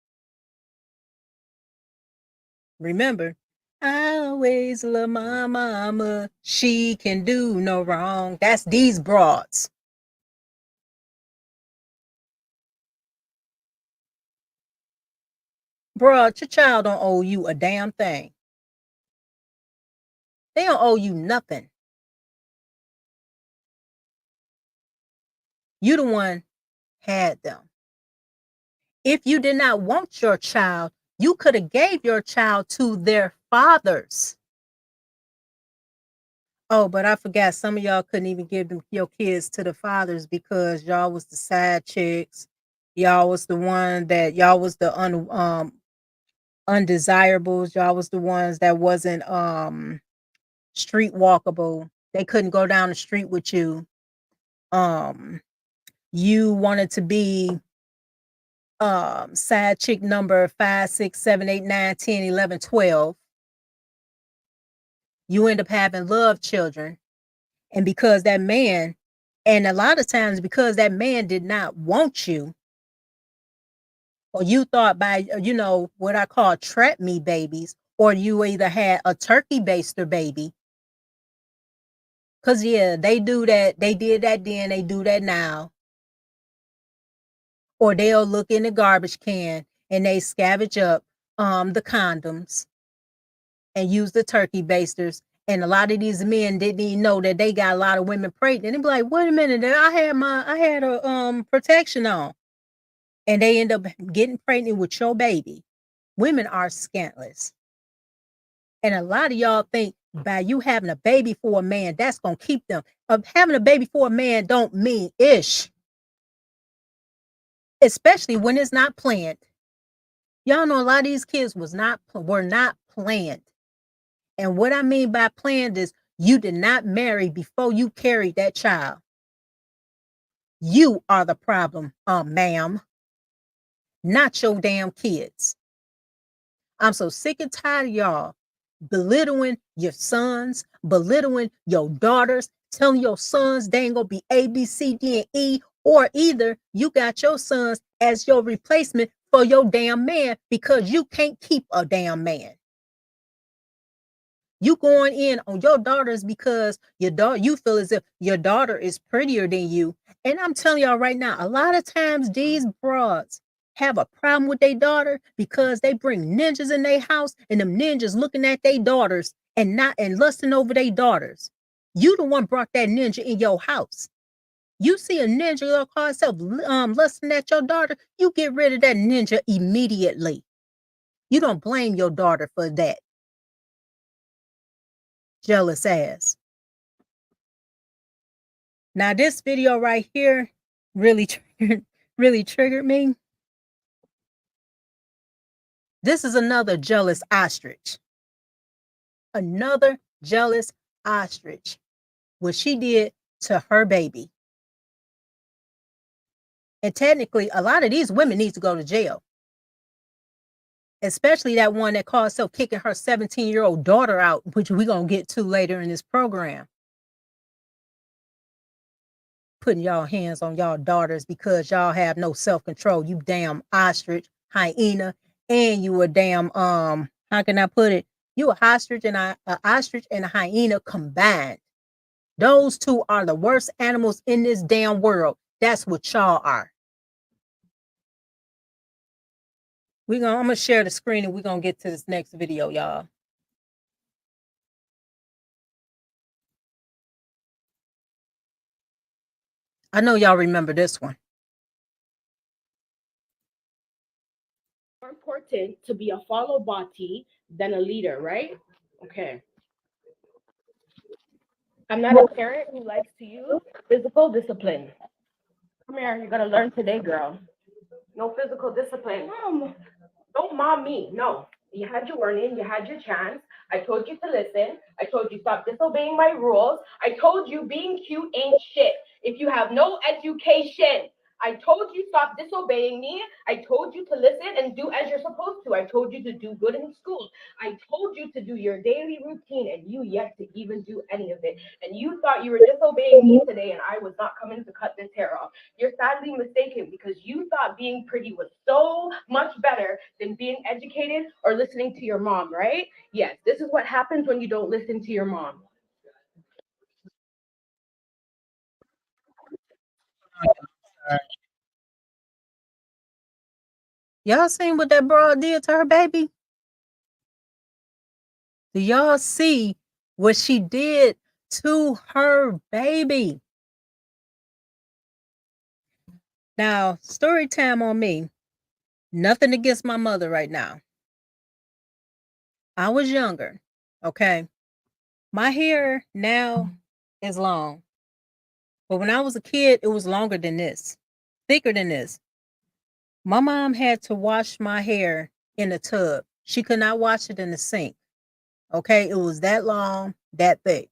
Remember, I always love my mama. She can do no wrong. That's these broads. Broad, your child don't owe you a damn thing. They don't owe you nothing. You the one had them. If you did not want your child, you could have gave your child to their fathers. Oh, but I forgot some of y'all couldn't even give them your kids to the fathers because y'all was the side chicks. Y'all was the one that y'all was the undesirables. Y'all was the ones that wasn't street walkable. They couldn't go down the street with you. Um you wanted to be side chick number 5, 6, 7, 8, 9, 10, 11, 12. You end up having love children. And because that man, and a lot of times because that man did not want you, or you thought by, what I call trap me babies, or you either had a turkey baster baby. Cause yeah, they do that. They did that then, they do that now. Or they'll look in the garbage can and they scavenge up the condoms and use the turkey basters. And a lot of these men didn't even know that they got a lot of women pregnant. They be like, wait a minute, I had a protection on. And they end up getting pregnant with your baby. Women are scantless. And a lot of y'all think by you having a baby for a man, that's gonna keep them. Having a baby for a man don't mean ish. Especially when it's not planned. Y'all know a lot of these kids were not planned. And what I mean by planned is you did not marry before you carried that child. You are the problem, ma'am, not your damn kids. I'm so sick and tired of y'all belittling your sons, belittling your daughters, telling your sons they ain't gonna be A, B, C, D, and E, or either you got your sons as your replacement for your damn man because you can't keep a damn man. You going in on your daughters because you feel as if your daughter is prettier than you. And I'm telling y'all right now, a lot of times these broads have a problem with their daughter because they bring ninjas in their house and them ninjas looking at their daughters and lusting over their daughters. You the one brought that ninja in your house. You see a ninja call herself lusting at your daughter, you get rid of that ninja immediately. You don't blame your daughter for that. Jealous ass. Now this video right here really triggered me. This is another jealous ostrich. Another jealous ostrich. What she did to her baby. And technically, a lot of these women need to go to jail. Especially that one that called herself kicking her 17-year-old daughter out, which we're going to get to later in this program. Putting y'all hands on y'all daughters because y'all have no self-control. You damn ostrich, hyena, and you a damn how can I put it? You a ostrich and a hyena combined. Those two are the worst animals in this damn world. That's what y'all are. I'm gonna share the screen and we're gonna get to this next video, y'all. I know y'all remember this one. More important to be a follow body than a leader, right? Okay. I'm not a parent who likes to use physical discipline. Come here, you're gonna learn today, girl. No physical discipline. Mom, don't mom me. No. You had your warning, you had your chance. I told you to listen. I told you stop disobeying my rules. I told you being cute ain't shit if you have no education. I told you stop disobeying me. I told you to listen and do as you're supposed to. I told you to do good in school. I told you to do your daily routine and you yet to even do any of it. And you thought you were disobeying me today and I was not coming to cut this hair off. You're sadly mistaken because you thought being pretty was so much better than being educated or listening to your mom, right? Yes, this is what happens when you don't listen to your mom. Y'all seen what that broad did to her baby? Do y'all see what she did to her baby? Now, story time on me. Nothing against my mother right now. I was younger, okay? My hair now is long. But when I was a kid, it was longer than this, thicker than this. My mom had to wash my hair in a tub. She could not wash it in the sink. Okay, it was that long, that thick.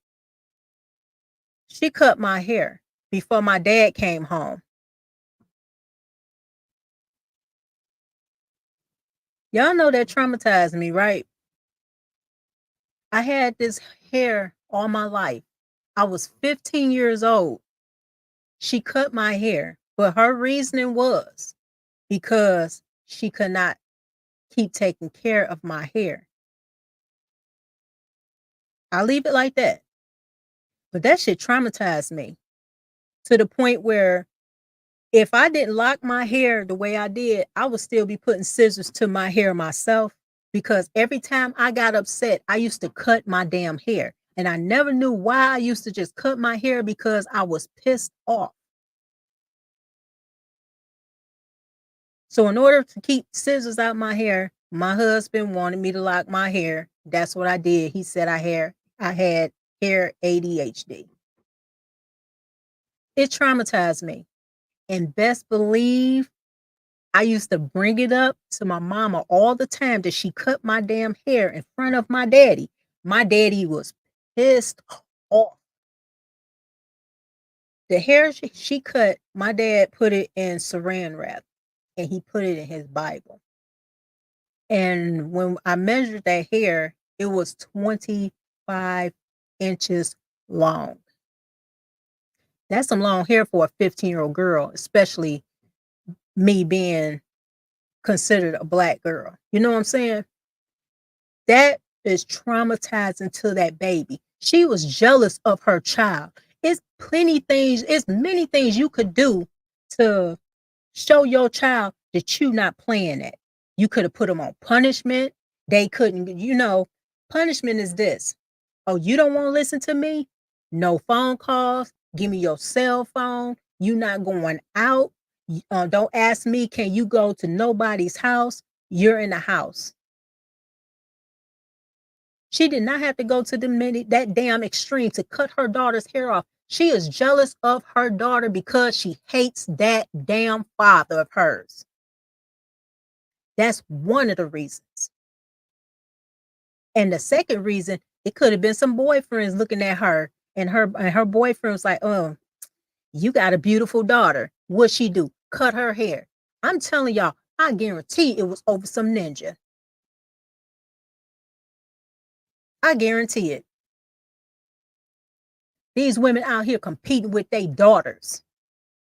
She cut my hair before my dad came home. Y'all know that traumatized me, right? I had this hair all my life. I was 15 years old. She cut my hair, but her reasoning was because she could not keep taking care of my hair. I'll leave it like that. But that shit traumatized me to the point where if I didn't lock my hair the way I did, I would still be putting scissors to my hair myself because every time I got upset, I used to cut my damn hair. And I never knew why I used to just cut my hair because I was pissed off. So in order to keep scissors out my hair, my husband wanted me to lock my hair. That's what I did. He said I had hair ADHD. It traumatized me. And best believe I used to bring it up to my mama all the time that she cut my damn hair in front of my daddy. My daddy was pissed off. The hair she cut, my dad put it in saran wrap and he put it in his Bible. And when I measured that hair, it was 25 inches long. That's some long hair for a 15-year-old girl, especially me being considered a black girl. You know what I'm saying? That is traumatizing to that baby. She was jealous of her child. It's many things you could do to show your child that you're not playing at. You could have put them on punishment. They couldn't, punishment is this. Oh, you don't want to listen to me? No phone calls. Give me your cell phone. You not going out. Don't ask me, can you go to nobody's house? You're in the house. She did not have to go to that damn extreme to cut her daughter's hair off. She is jealous of her daughter because she hates that damn father of hers. That's one of the reasons. And the second reason, it could have been some boyfriends looking at her, and her boyfriend was like, "Oh, you got a beautiful daughter. What'd she do? Cut her hair." I'm telling y'all, I guarantee it was over some ninja. I guarantee it. These women out here competing with their daughters.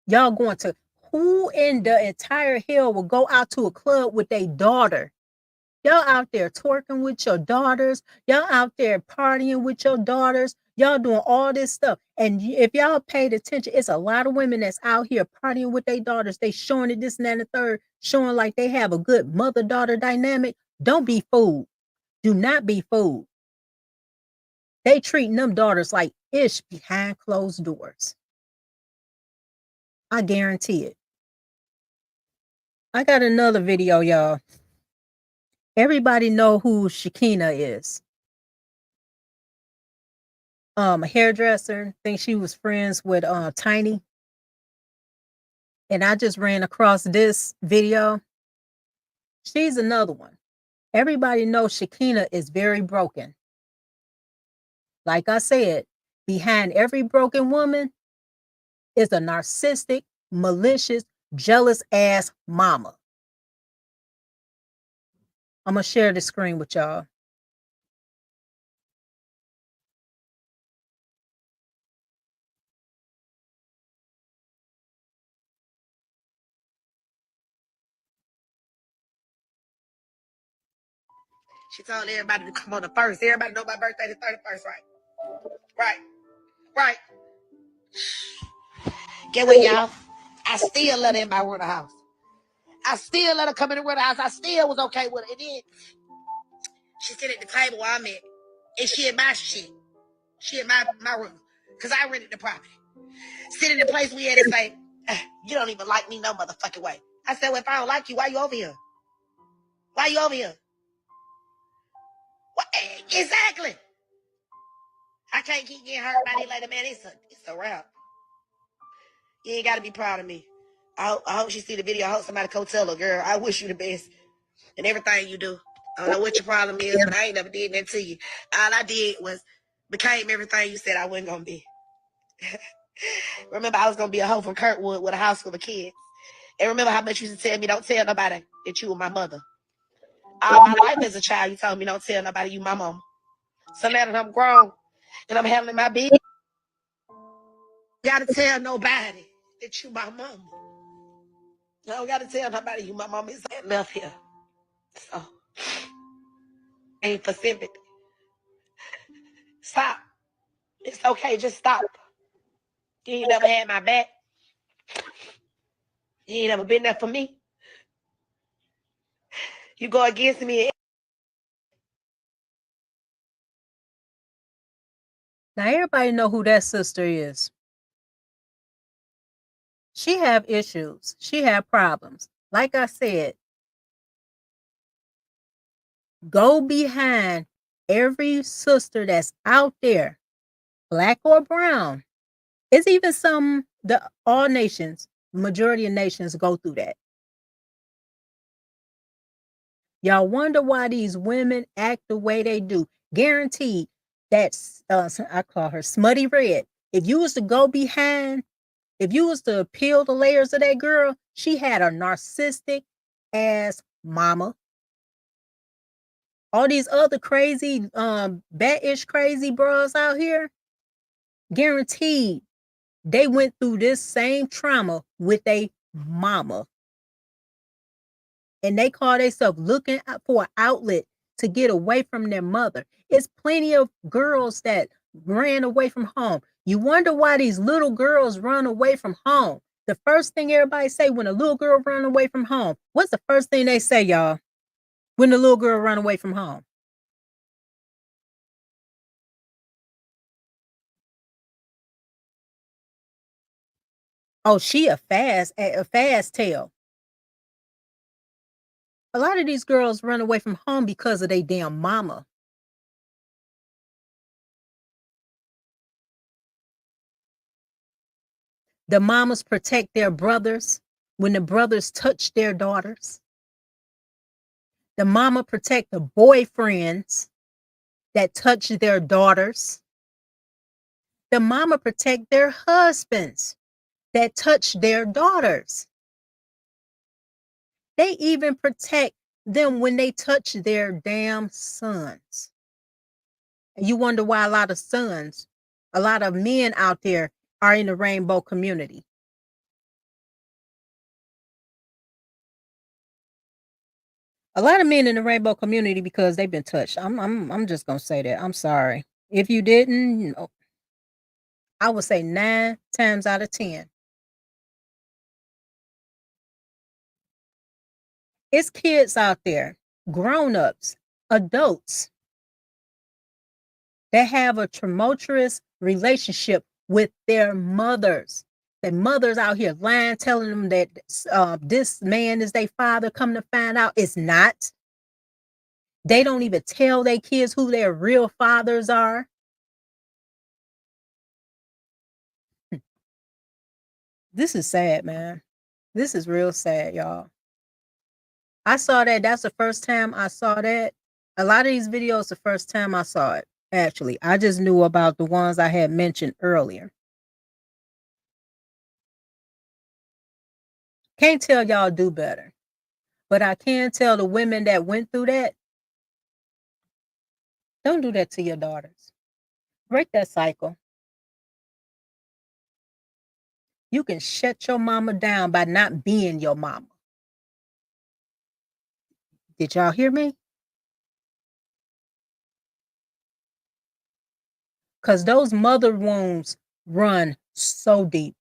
Y'all going to, who in the entire hell will go out to a club with their daughter? Y'all out there twerking with your daughters. Y'all out there partying with your daughters. Y'all doing all this stuff. And if y'all paid attention, it's a lot of women that's out here partying with their daughters. They showing it this and that and the third, showing like they have a good mother-daughter dynamic. Don't be fooled. Do not be fooled. They treating them daughters like ish behind closed doors. I guarantee it. I got another video, y'all. Everybody know who Shakina is. A hairdresser. Think she was friends with Tiny. And I just ran across this video. She's another one. Everybody knows Shakina is very broken. Like I said, behind every broken woman is a narcissistic, malicious, jealous ass mama. I'm going to share the screen with y'all. She told everybody to come on the 1st. Everybody know my birthday the 31st, right? Right. Get what, y'all? I still let everybody wear the house. I still let her come in and wear the house. I still was okay with it. And then she sit at the table where I'm at. And she in my shit. She in my room. Because I rented the property. Sit in the place we had and say, you don't even like me no motherfucking way. I said, well, if I don't like you, why you over here? Why you over here? What? Exactly. I can't keep getting hurt by these like man. It's a wrap. You ain't gotta be proud of me. I hope she see the video. I hope somebody go tell her, girl, I wish you the best in everything you do. I don't know what your problem is, but I ain't never did that to you. All I did was became everything you said I wasn't gonna be. Remember, I was gonna be a hoe from Kirkwood with a house full of kids. And remember how much you used to tell me, don't tell nobody that you were my mother. All my life as a child, you told me, don't tell nobody you my mama. So now that I'm grown and I'm handling my business, gotta tell nobody that you my mama. I don't gotta tell nobody you my mama. Is left here. So ain't for sympathy. Stop. It's okay, just stop. You ain't never had my back. You ain't never been there for me. You go against me. Now everybody know who that sister is. She have issues. She have problems. Like I said, go behind every sister that's out there, black or brown. It's even all nations, majority of nations go through that. Y'all wonder why these women act the way they do. Guaranteed that's I call her smutty red. If you was to go behind, if you was to peel the layers of that girl, she had a narcissistic ass mama. All these other crazy, bat-ish crazy bros out here, guaranteed they went through this same trauma with a mama. And they call themselves looking for an outlet to get away from their mother. It's plenty of girls that ran away from home. You wonder why these little girls run away from home. The first thing everybody say when a little girl run away from home, what's the first thing they say, y'all? When the little girl run away from home? Oh, she a fast tail. A lot of these girls run away from home because of their damn mama. The mamas protect their brothers when the brothers touch their daughters. The mama protect the boyfriends that touch their daughters. The mama protect their husbands that touch their daughters. They even protect them when they touch their damn sons. And you wonder why a lot of men out there are in the rainbow community. A lot of men in the rainbow community because they've been touched. I'm just gonna say that. I'm sorry. If you didn't, I would say 9 times out of 10. It's kids out there, grown-ups, adults that have a tumultuous relationship with their mothers. Their mothers out here lying, telling them that this man is their father. Come to find out, it's not. They don't even tell their kids who their real fathers are. This is sad, man. This is real sad, y'all. I saw that. That's the first time I saw that. A lot of these videos, the first time I saw it, actually. I just knew about the ones I had mentioned earlier. Can't tell y'all do better. But I can tell the women that went through that, don't do that to your daughters. Break that cycle. You can shut your mama down by not being your mama. Did y'all hear me? Because those mother wounds run so deep.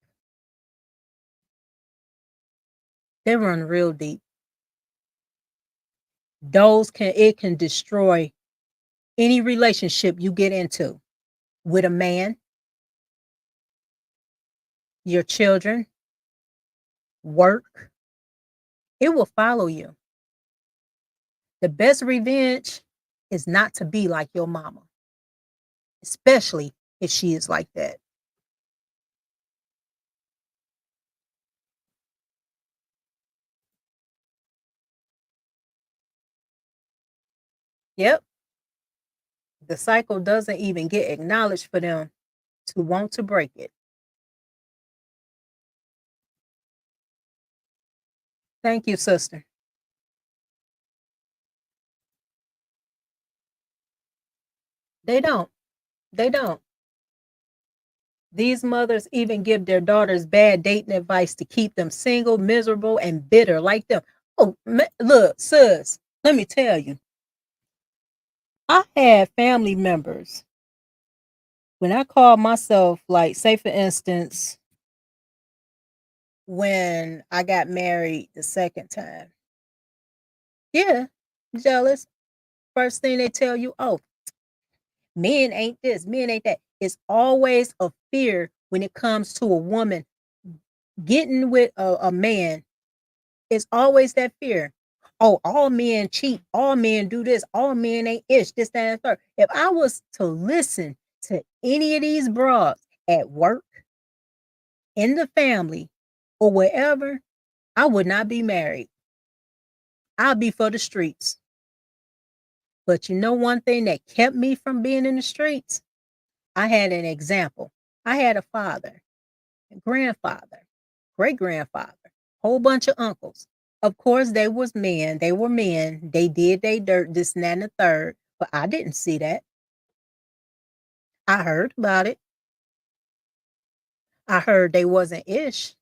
They run real deep. It can destroy any relationship you get into with a man, your children, work. It will follow you. The best revenge is not to be like your mama, especially if she is like that. Yep. The cycle doesn't even get acknowledged for them to want to break it. Thank you, sister. They don't. They don't. These mothers even give their daughters bad dating advice to keep them single, miserable, and bitter like them. Oh, look, sis, let me tell you. I had family members when I called myself, like, say for instance, when I got married the second time. Yeah, jealous. First thing they tell you, oh, men ain't this, men ain't that. It's always a fear when it comes to a woman getting with a man. It's always that fear. Oh, all men cheat, all men do this, all men ain't ish, this, that, and the third. If I was to listen to any of these broads at work, in the family, or wherever, I would not be married. I'd be for the streets. But you know one thing that kept me from being in the streets? I had an example. I had a father, a grandfather, great grandfather, whole bunch of uncles. Of course, they was men. They were men. They did they dirt, this and that and the third. But I didn't see that. I heard about it. I heard they wasn't ish.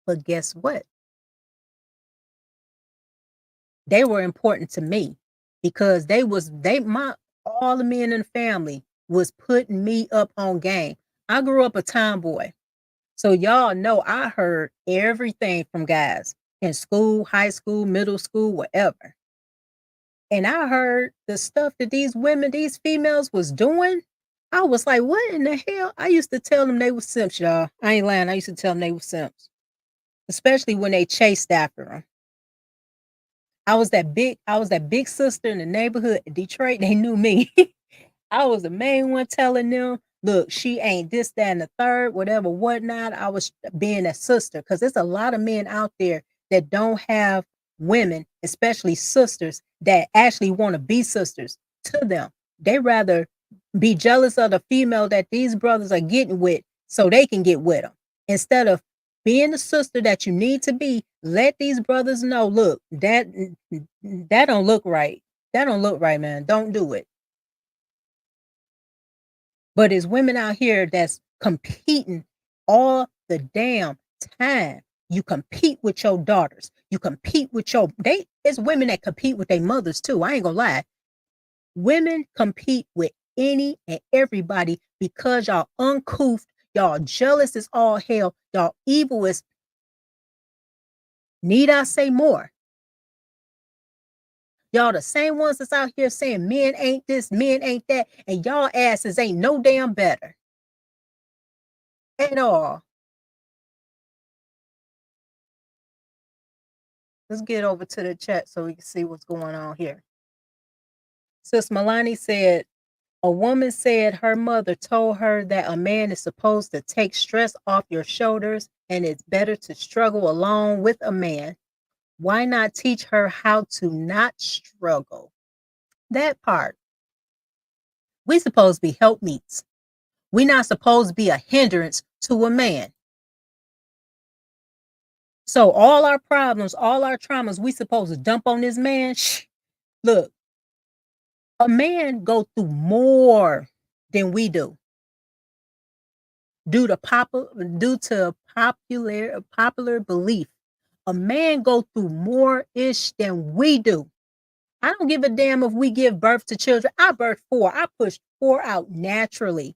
But guess what? They were important to me because all the men in the family was putting me up on game. I grew up a tomboy. So y'all know I heard everything from guys in school, high school, middle school, whatever. And I heard the stuff that these women, these females was doing. I was like, what in the hell? I used to tell them they were simps, y'all. I ain't lying. I used to tell them they were simps, especially when they chased after them. I was that big sister in the neighborhood in Detroit. They knew me. I was the main one telling them, look, she ain't this, that, and the third, whatever, whatnot. I was being a sister because there's a lot of men out there that don't have women, especially sisters, that actually want to be sisters to them. They rather be jealous of the female that these brothers are getting with so they can get with them instead of being the sister that you need to be. Let these brothers know, look, that don't look right. That don't look right, man. Don't do it. But it's women out here that's competing all the damn time. You compete with your daughters. You compete with it's women that compete with their mothers too. I ain't gonna lie. Women compete with any and everybody because y'all uncouth, y'all jealous as all hell, y'all evil as, need I say more? Y'all the same ones that's out here saying men ain't this, men ain't that, and y'all asses ain't no damn better at all. Let's get over to the chat so we can see what's going on here. Sis Milani said, a woman said her mother told her that a man is supposed to take stress off your shoulders and it's better to struggle along with a man. Why not teach her how to not struggle? That part. We supposed to be helpmeets. We not supposed to be a hindrance to a man. So all our problems, all our traumas, we supposed to dump on this man. Look, a man go through more than we do. Due to popular belief, a man go through more ish than we do. I don't give a damn if we give birth to children. I birthed 4. I pushed 4 out naturally.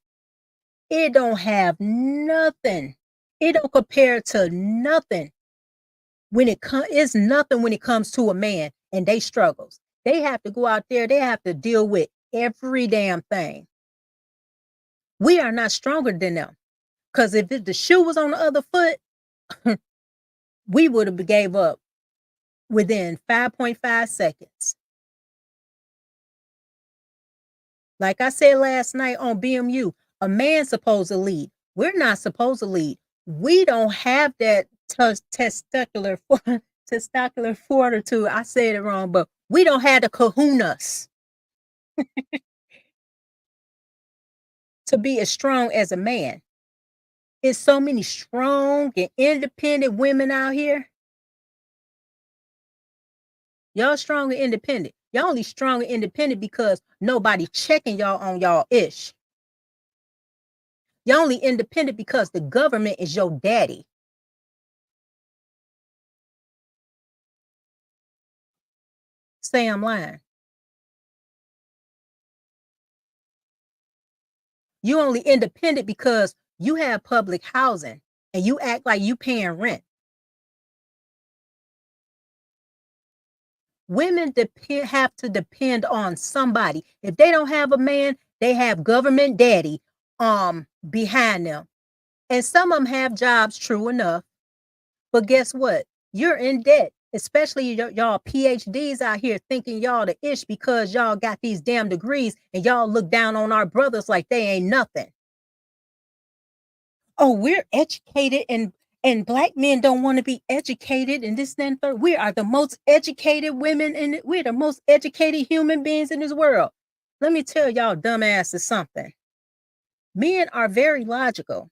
It don't have nothing. It don't compare to nothing. It's nothing when it comes to a man and they struggles. They have to go out there. They have to deal with every damn thing. We are not stronger than them. Because if the shoe was on the other foot, we would have gave up within 5.5 seconds. Like I said last night on BMU, A man's supposed to lead. We're not supposed to lead. We don't have that testicular testicular fortitude. I said it wrong, but we don't have the kahunas to be as strong as a man. There's so many strong and independent women out here. Y'all strong and independent. Y'all only strong and independent because nobody checking y'all on y'all ish. Y'all only independent because the government is your daddy. Say I'm lying. You only independent because you have public housing and you act like you paying rent. Women have to depend on somebody. If they don't have a man, they have government daddy behind them. And some of them have jobs, true enough. But guess what? You're in debt, especially y'all PhDs out here thinking y'all the ish because y'all got these damn degrees and y'all look down on our brothers like they ain't nothing. Oh, we're educated and black men don't want to be educated and this and third. We are the most educated women and we're the most educated human beings in this world. Let me tell y'all dumbasses something. Men are very logical.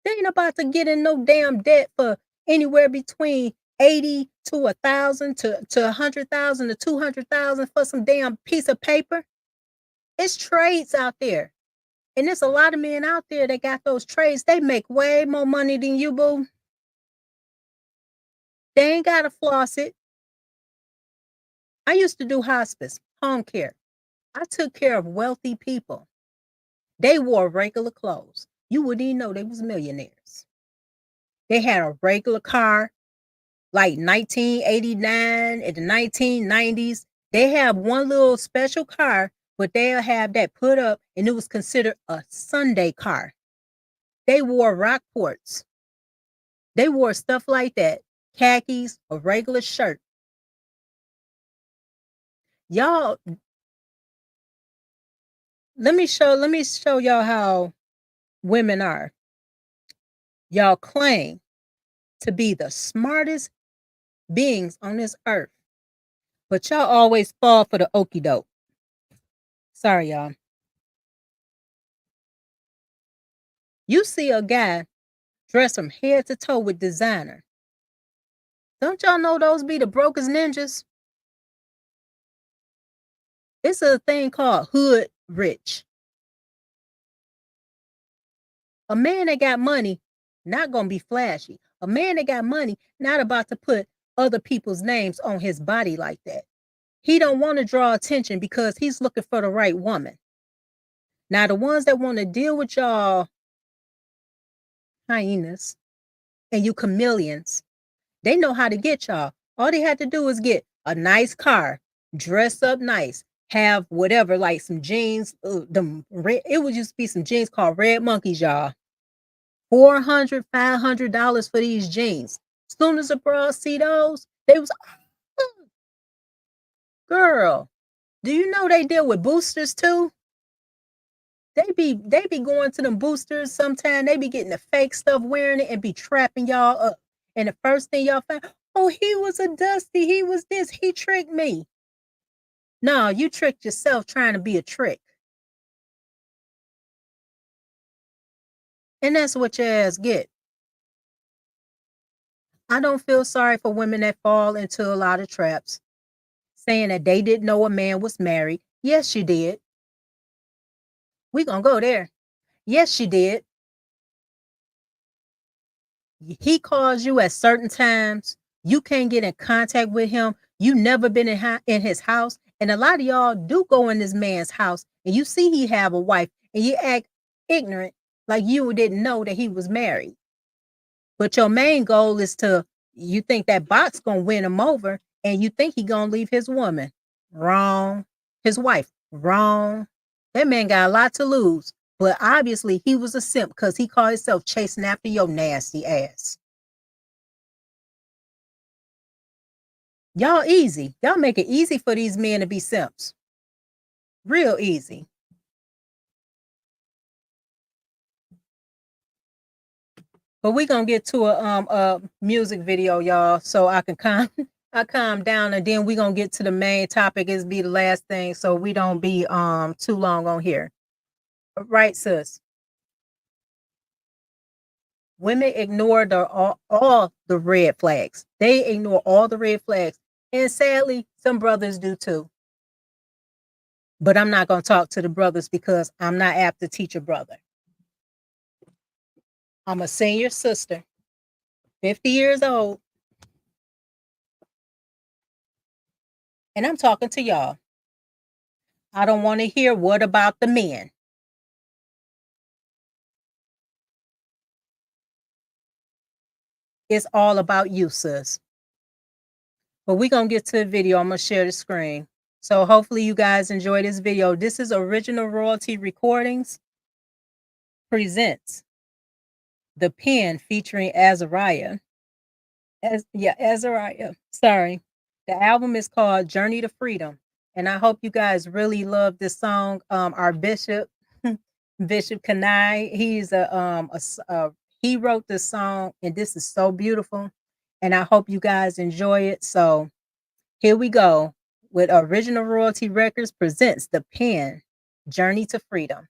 They ain't about to get in no damn debt for anywhere between 80 to 1,000 to 100,000 to 200,000 for some damn piece of paper. It's trades out there. And there's a lot of men out there that got those trades. They make way more money than you, boo. They ain't got to floss it. I used to do hospice, home care. I took care of wealthy people. They wore regular clothes. You wouldn't even know they was millionaires. They had a regular car, like 1989 and the 1990s. They have one little special car, but they'll have that put up, and it was considered a Sunday car. They wore Rockports. They wore stuff like that, khakis, a regular shirt. Y'all, let me show y'all how women are. Y'all claim to be the smartest beings on this earth, but y'all always fall for the okie doke. Sorry, y'all. You see a guy dressed from head to toe with designer. Don't y'all know those be the brokest ninjas? It's a thing called hood rich. A man that got money, not gonna be flashy. A man that got money, not about to put other people's names on his body like that. He don't want to draw attention because he's looking for the right woman. Now, the ones that want to deal with y'all hyenas and you chameleons, they know how to get y'all. All they had to do is get a nice car, dress up nice, have whatever, like some jeans. It would just be some jeans called Red Monkeys, y'all. $400, $500 for these jeans. Soon as the bras see those, they was, girl, do you know they deal with boosters too? They be going to them boosters sometime. They be getting the fake stuff, wearing it, and be trapping y'all up. And the first thing y'all find, oh, he was a dusty. He was this. He tricked me. No, you tricked yourself trying to be a trick. And that's what your ass get. I don't feel sorry for women that fall into a lot of traps, saying that they didn't know a man was married. Yes, you did. We gonna go there. Yes, you did. He calls you at certain times. You can't get in contact with him. You never been in his house. And a lot of y'all do go in this man's house and you see he have a wife and you act ignorant like you didn't know that he was married. But your main goal is you think that box gonna win him over and you think he gonna leave his woman. Wrong. His wife. Wrong. That man got a lot to lose. But obviously he was a simp because he called himself chasing after your nasty ass. Y'all easy. Y'all make it easy for these men to be simps. Real easy. But we're gonna get to a music video, y'all, so I can calm down, and then we're gonna get to the main topic. Is be the last thing, so we don't be too long on here. Right, sis? Women ignore all the red flags. They ignore all the red flags. And sadly, some brothers do too. But I'm not going to talk to the brothers because I'm not apt to teach a brother. I'm a senior sister, 50 years old. And I'm talking to y'all. I don't want to hear what about the men. It's all about you, sis. But we're going to get to the video. I'm going to share the screen. So hopefully you guys enjoy this video. This is Original Royalty Recordings presents The Pen featuring Azariah. Azariah. Sorry. The album is called Journey to Freedom. And I hope you guys really love this song. Our bishop, Bishop Kanai, he wrote this song, and this is so beautiful. And I hope you guys enjoy it. So here we go with Original Royalty Records presents The Pen, Journey to Freedom.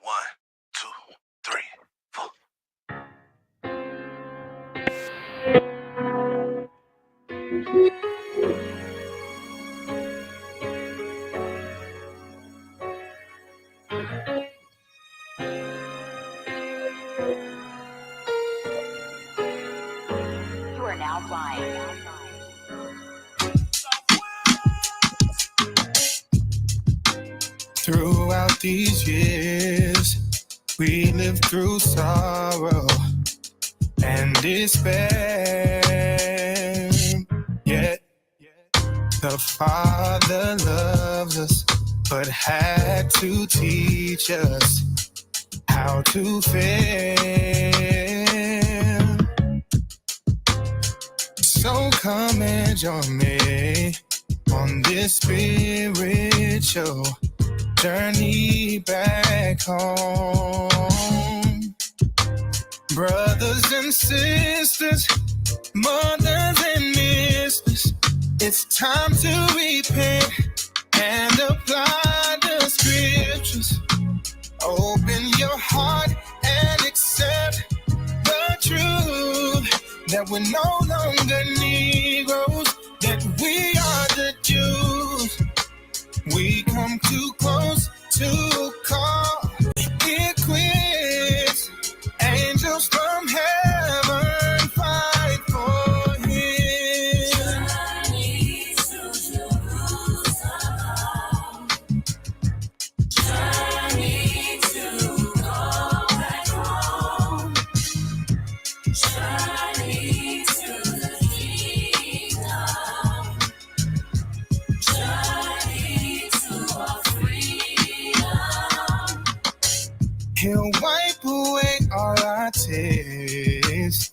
One, two, three, four. You are now flying. Throughout these years, we lived through sorrow and despair. Yet, the Father loves us, but had to teach us how to fail. So come and join me on this spiritual journey back home. Brothers and sisters, mothers and misters, it's time to repent and apply the scriptures. Open your heart and accept the truth that we're no longer Negroes, that we are the Jews. We come too close to call it quits. Angels from heaven fight for him. Journey to Jerusalem. Journey to go back home. Journey to the kingdom. Journey to our freedom. He'll wipe away all our tears,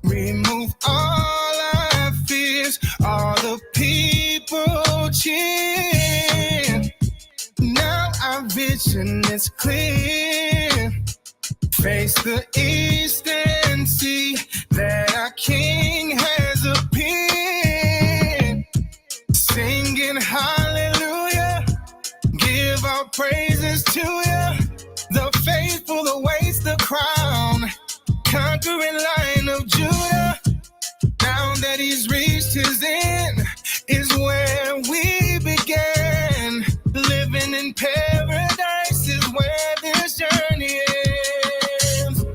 remove all our fears, all the people cheer. Now our vision is clear. Face the eastern sea, that our King has appeared. Singing hallelujah, give our praises to you. The faithful awaits the crown, conquering Lion of Judah. Now that he's reached his end, is where we began. Living in paradise is where this journey ends.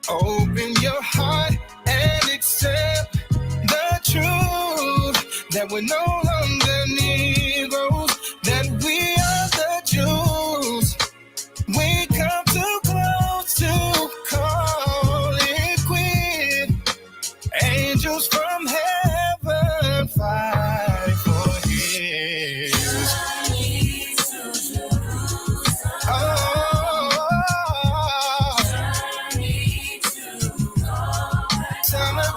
Open your heart and accept the truth that we're no longer Negroes, that we are the Jews. We come too close to call it quit. Angels from heaven fight for him. Journey to Jerusalem. Oh, Journey to go back time to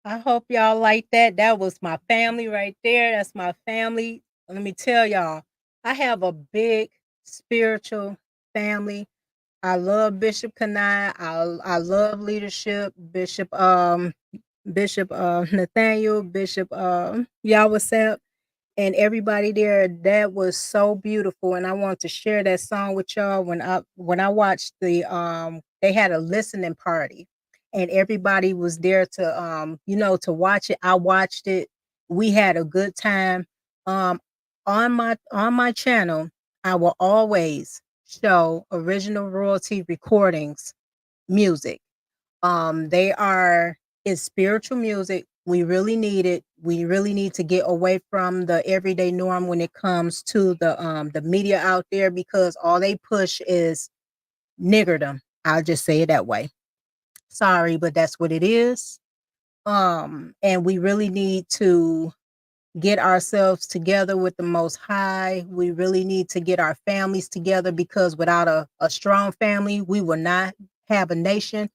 I hope y'all like that. That was my family right there. That's my family. Let me tell y'all, I have a big spiritual family. I love Bishop Kanai. I love leadership. Bishop Nathaniel, Bishop Yawasep, and everybody there. That was so beautiful, and I want to share that song with y'all. When I watched they had a listening party, and everybody was there to to watch it. I watched it. We had a good time. Um, on my channel, I will always show original royalty recordings music. They are It's spiritual music. We really need it. We really need to get away from the everyday norm when it comes to the media out there, because all they push is niggerdom. I'll just say it that way. Sorry, but that's what it is. And we really need to get ourselves together with the Most High. We really need to get our families together, because without a strong family, we will not have a nation.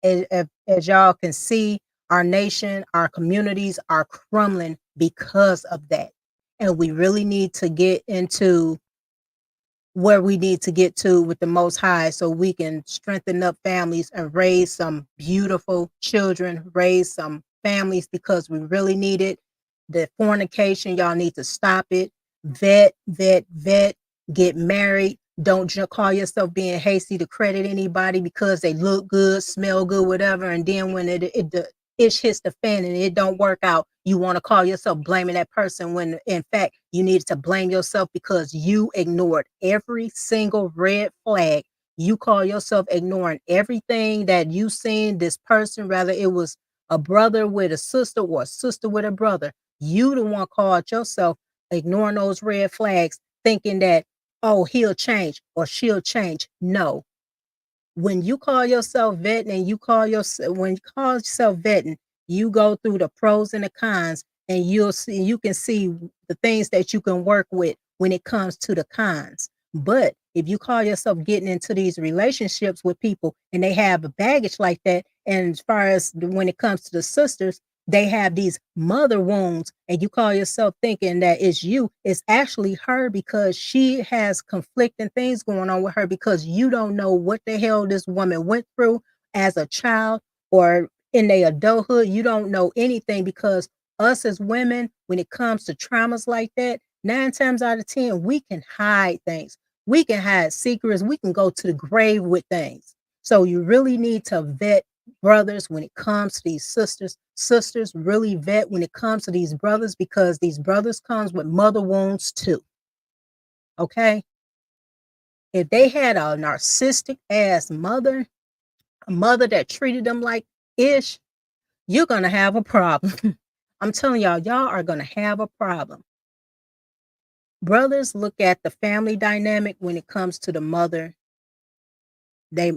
As y'all can see, our nation, our communities are crumbling because of that. And we really need to get into where we need to get to with the Most High, so we can strengthen up families and raise some beautiful children, raise some families, because we really need it. The fornication, y'all need to stop it. Vet, vet, vet, get married. Don't call yourself being hasty to credit anybody because they look good, smell good, whatever. And then when the ish hits the fan and it don't work out, you want to call yourself blaming that person, when in fact you needed to blame yourself because you ignored every single red flag. You call yourself ignoring everything that you seen this person, whether it was a brother with a sister or a sister with a brother. You the one called yourself ignoring those red flags, thinking that, oh, he'll change or she'll change. No, when you call yourself vetting, and when you call yourself vetting, you go through the pros and the cons, and you can see the things that you can work with when it comes to the cons. But if you call yourself getting into these relationships with people and they have a baggage like that, and as far as when it comes to the sisters, they have these mother wounds, and you call yourself thinking that it's you, it's actually her, because she has conflicting things going on with her, because you don't know what the hell this woman went through as a child or in their adulthood. You don't know anything, because us as women, when it comes to traumas like that, 9 times out of 10, we can hide things. We can hide secrets. We can go to the grave with things. So you really need to vet brothers when it comes to these sisters. Sisters really vet when it comes to these brothers, because these brothers comes with mother wounds too. Okay? If they had a narcissistic ass mother, a mother that treated them like ish, you're gonna have a problem. I'm telling y'all are gonna have a problem. Brothers look at the family dynamic when it comes to the mother, their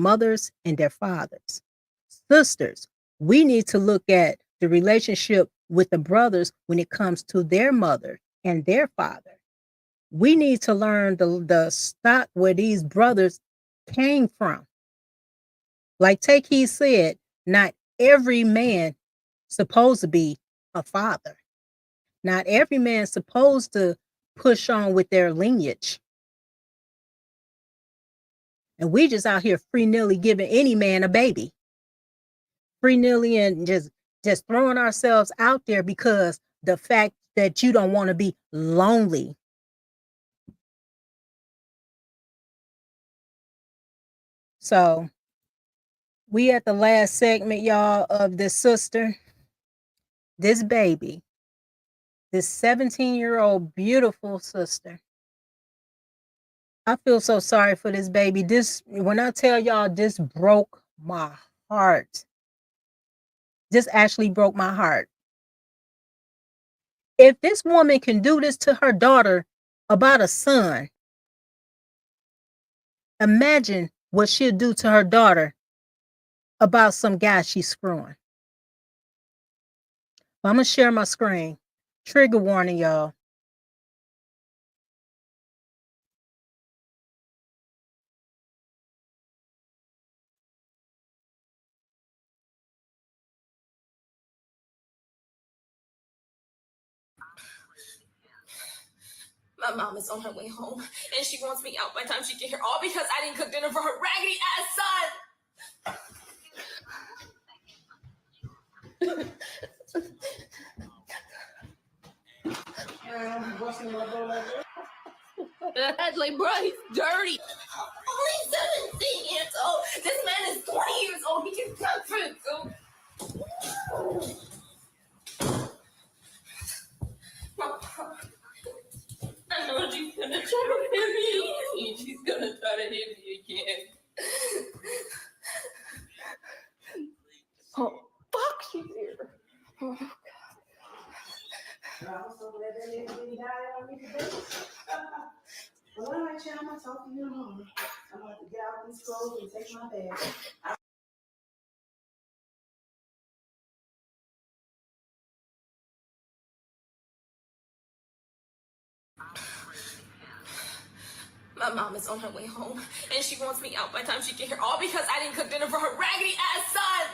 mothers and their fathers. Sisters, we need to look at the relationship with the brothers when it comes to their mother and their father. We need to learn the stock where these brothers came from. Like Take He said, not every man supposed to be a father. Not every man supposed to push on with their lineage. And we just out here free-nilly giving any man a baby. Free-nilly and just throwing ourselves out there because the fact that you don't want to be lonely. So we at the last segment, y'all, of this sister, this baby, this 17-year-old beautiful sister. I feel so sorry for this baby. When I tell y'all, this broke my heart. This actually broke my heart. If this woman can do this to her daughter about a son, imagine what she'll do to her daughter about some guy she's screwing. I'm going to share my screen. Trigger warning, y'all. My mom is on her way home, and she wants me out by the time she get here, all because I didn't cook dinner for her raggedy ass son. Like, bro, he's dirty. Only 17 years old. This man is 20 years old. He can cook for himself. I know she's gonna try to hit me. She's gonna try to hit me again. Oh, fuck, she's here. Oh, God. I'm so glad that nigga died on me today. Well, all right, child, I'm gonna talk to you tomorrow. I'm gonna have to get out these clothes and take my bag. My mom is on her way home, and she wants me out by the time she get here, all because I didn't cook dinner for her raggedy ass son.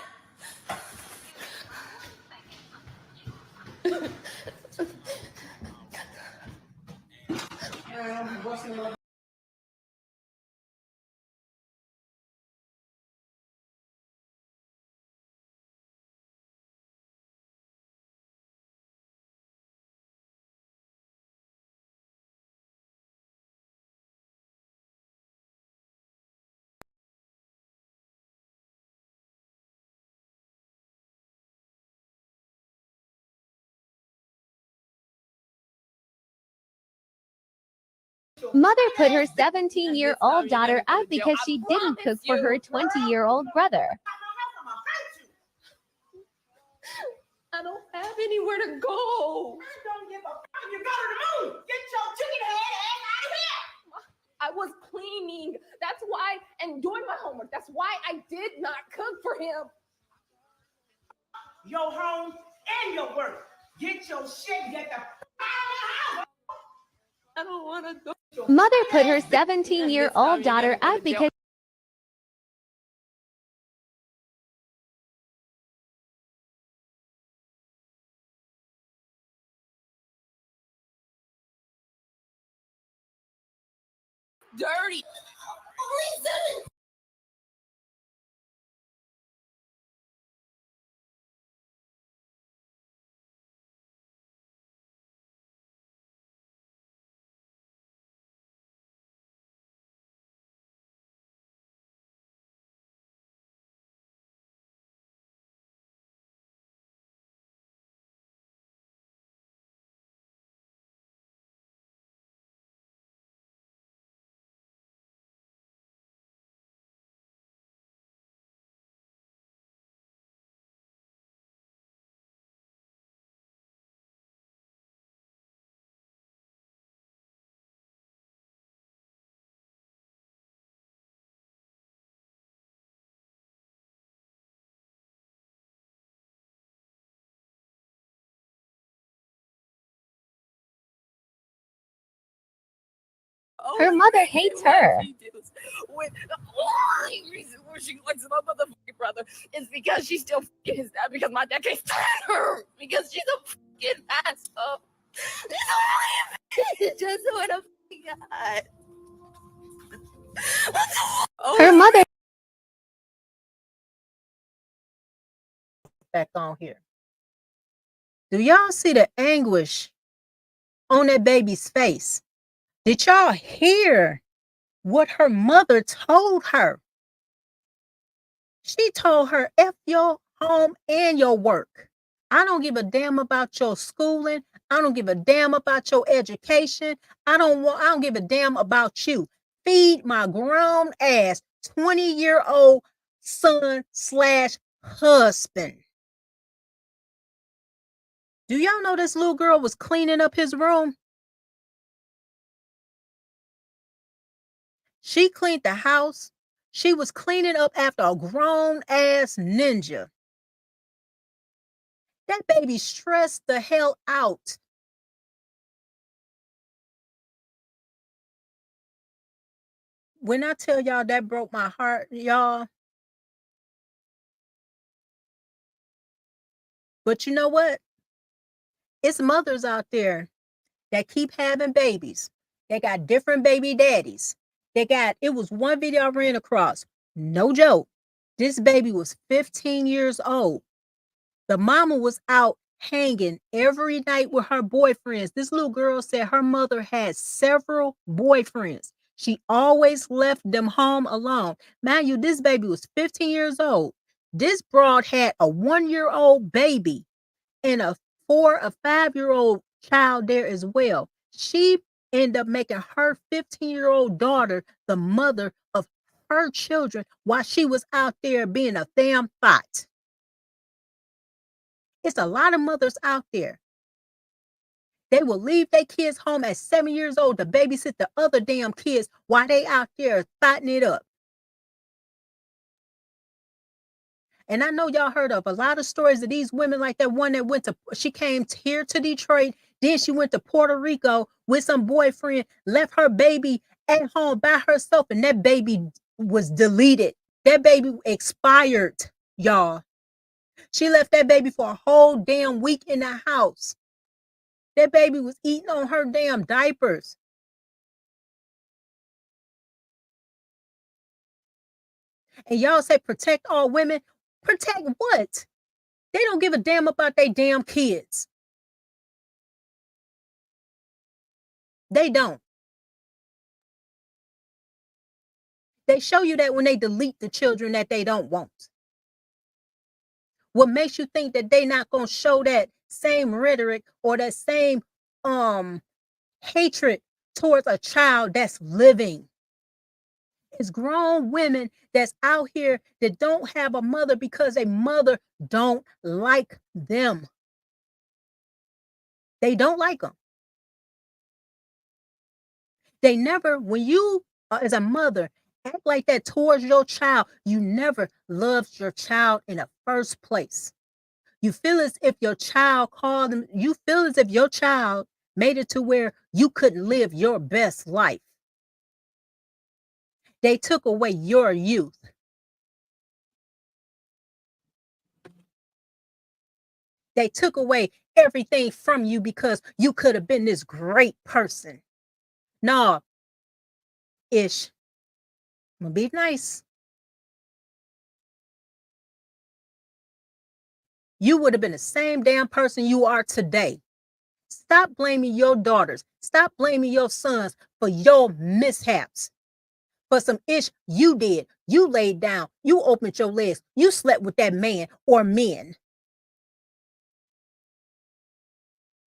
Mother put her 17-year-old daughter out because she didn't cook for her 20-year-old brother. I don't have anywhere to go. I don't give a fuck. You go to the moon. Get your chicken head ass out of here. I was cleaning. That's why, and doing my homework. That's why I did not cook for him. Your home and your work. Get your shit. Get the fuck out of the house. I don't want to go. Mother put her 17-year-old daughter out because Dirty. her mother hates her. The only reason why she likes my motherfucking brother is because she's still fucking his dad, because my dad can't stand her, because she's a fucking asshole. She's just what a fucking God. Her mother back on here. Do y'all see the anguish on that baby's face? Did y'all hear what her mother told her? She told her, F your home and your work. I don't give a damn about your schooling. I don't give a damn about your education. I don't give a damn about you. Feed my grown ass 20-year-old son / husband. Do y'all know this little girl was cleaning up his room? She cleaned the house. She was cleaning up after a grown ass ninja. That baby stressed the hell out. When I tell y'all that broke my heart, y'all. But you know what? It's mothers out there that keep having babies They got different baby daddies. It was one video I ran across. No joke. This baby was 15 years old. The mama was out hanging every night with her boyfriends. This little girl said her mother had several boyfriends. She always left them home alone. Mind you, this baby was 15 years old. This broad had a 1-year-old baby and a 4 or 5-year-old child there as well. She ended up making her 15-year-old daughter the mother of her children while she was out there being a damn thought. It's a lot of mothers out there. They will leave their kids home at 7 years old to babysit the other damn kids while they out there thotting it up. And I know y'all heard of a lot of stories of these women, like that one that she came here to Detroit, then she went to Puerto Rico with some boyfriend, left her baby at home by herself, and that baby was deleted. That baby expired, y'all. She left that baby for a whole damn week in the house. That baby was eating on her damn diapers. And y'all say protect all women. Protect what? They don't give a damn about their damn kids. They don't. They show you that when they delete the children that they don't want. What makes you think that they not going to show that same rhetoric or that same hatred towards a child that's living? It's grown women that's out here that don't have a mother because a mother don't like them. They don't like them. They never, when you as a mother act like that towards your child, you never loved your child in the first place. You feel as if your child you feel as if your child made it to where you couldn't live your best life. They took away your youth. They took away everything from you because you could have been this great person. No, Ish, I'm gonna be nice. You would have been the same damn person you are today. Stop blaming your daughters. Stop blaming your sons for your mishaps. For some ish you did. You laid down. You opened your legs. You slept with that man or men.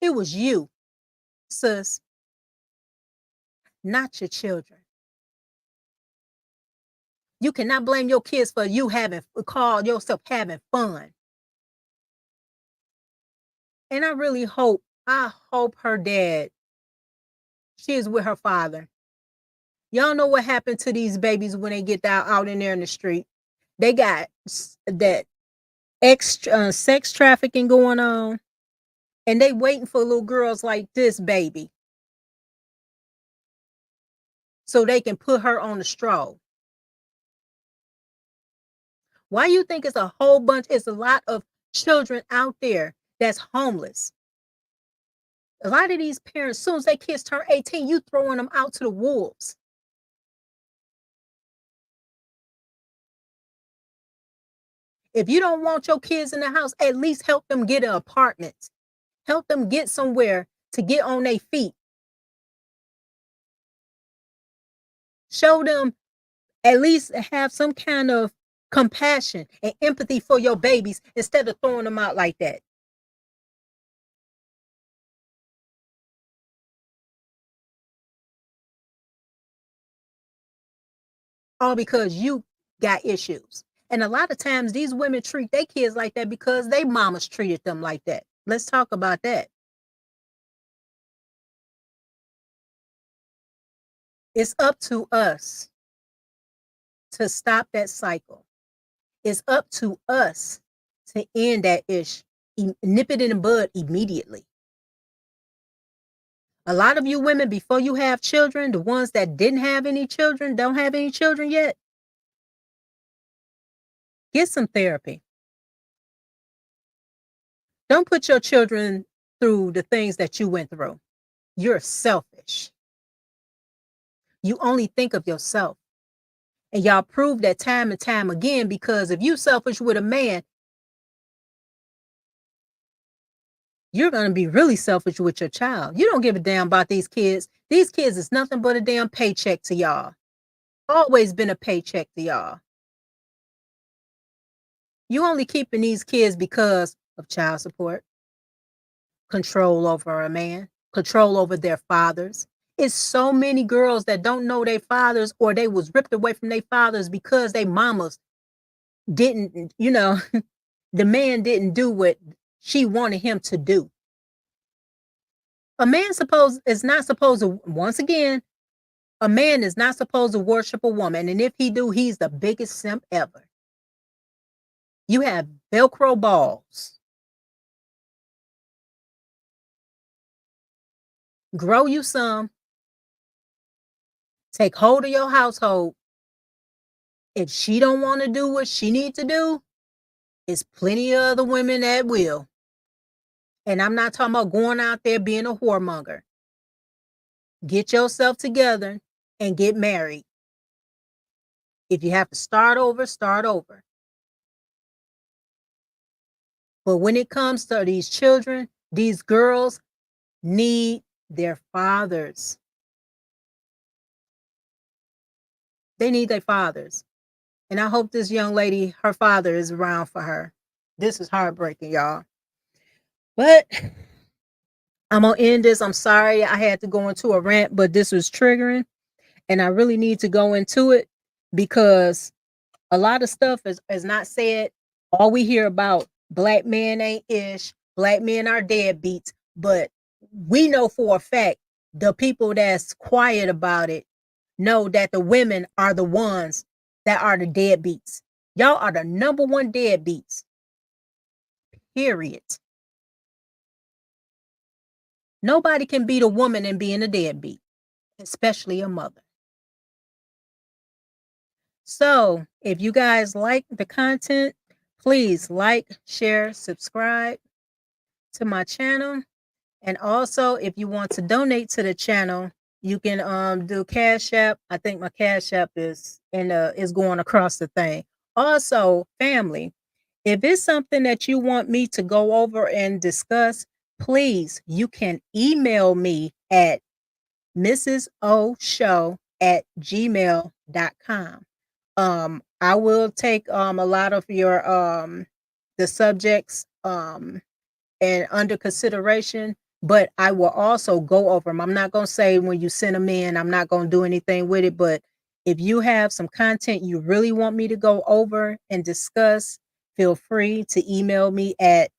It was you, sis, not your children. You cannot blame your kids for you call yourself having fun. And I hope her dad, she is with her father. Y'all know what happened to these babies when they get out in there in the street. They got that extra sex trafficking going on, and they waiting for little girls like this baby so they can put her on the stroll. Why you think it's a lot of children out there that's homeless? A lot of these parents, as soon as they kids turn 18, you throwing them out to the wolves. If you don't want your kids in the house, at least help them get an apartment. Help them get somewhere to get on their feet. Show them, at least have some kind of compassion and empathy for your babies instead of throwing them out like that. All because you got issues. And a lot of times these women treat their kids like that because their mamas treated them like that. Let's talk about that. It's up to us to stop that cycle. It's up to us to end that ish, nip it in the bud immediately. A lot of you women, before you have children, the ones that didn't have any children, don't have any children yet, get some therapy. Don't put your children through the things that you went through. You're selfish. You only think of yourself. And y'all prove that time and time again, because if you selfish with a man, you're going to be really selfish with your child. You don't give a damn about these kids. These kids is nothing but a damn paycheck to y'all. Always been a paycheck to y'all. You only keeping these kids because of child support, control over a man, control over their fathers. It's so many girls that don't know their fathers, or they was ripped away from their fathers because they mamas didn't, the man didn't do what she wanted him to do. A man is not supposed to, once again, a man is not supposed to worship a woman. And if he do, he's the biggest simp ever. You have Velcro balls. Grow you some. Take hold of your household. If she don't want to do what she needs to do, it's plenty of other women that will. And I'm not talking about going out there being a whoremonger. Get yourself together and get married. If you have to start over, start over. But when it comes to these children, these girls need their fathers. They need their fathers. And I hope this young lady, her father is around for her. This is heartbreaking, y'all. But I'm going to end this. I'm sorry I had to go into a rant, but this was triggering. And I really need to go into it because a lot of stuff is not said. All we hear about, black men ain't ish, black men are deadbeats. But we know for a fact the people that's quiet about it know that the women are the ones that are the deadbeats. Y'all are the number one deadbeats. Period. Nobody can beat a woman in being a deadbeat, especially a mother. So if you guys like the content, please like, share, subscribe to my channel. And also, if you want to donate to the channel, you can do Cash App. I think my Cash App is going across the thing. Also, family, if it's something that you want me to go over and discuss, please, you can email me at MrsOShow@gmail.com. I will take a lot of your the subjects and under consideration, but I will also go over them. I'm not going to say when you send them in, I'm not going to do anything with it. But if you have some content you really want me to go over and discuss, feel free to email me at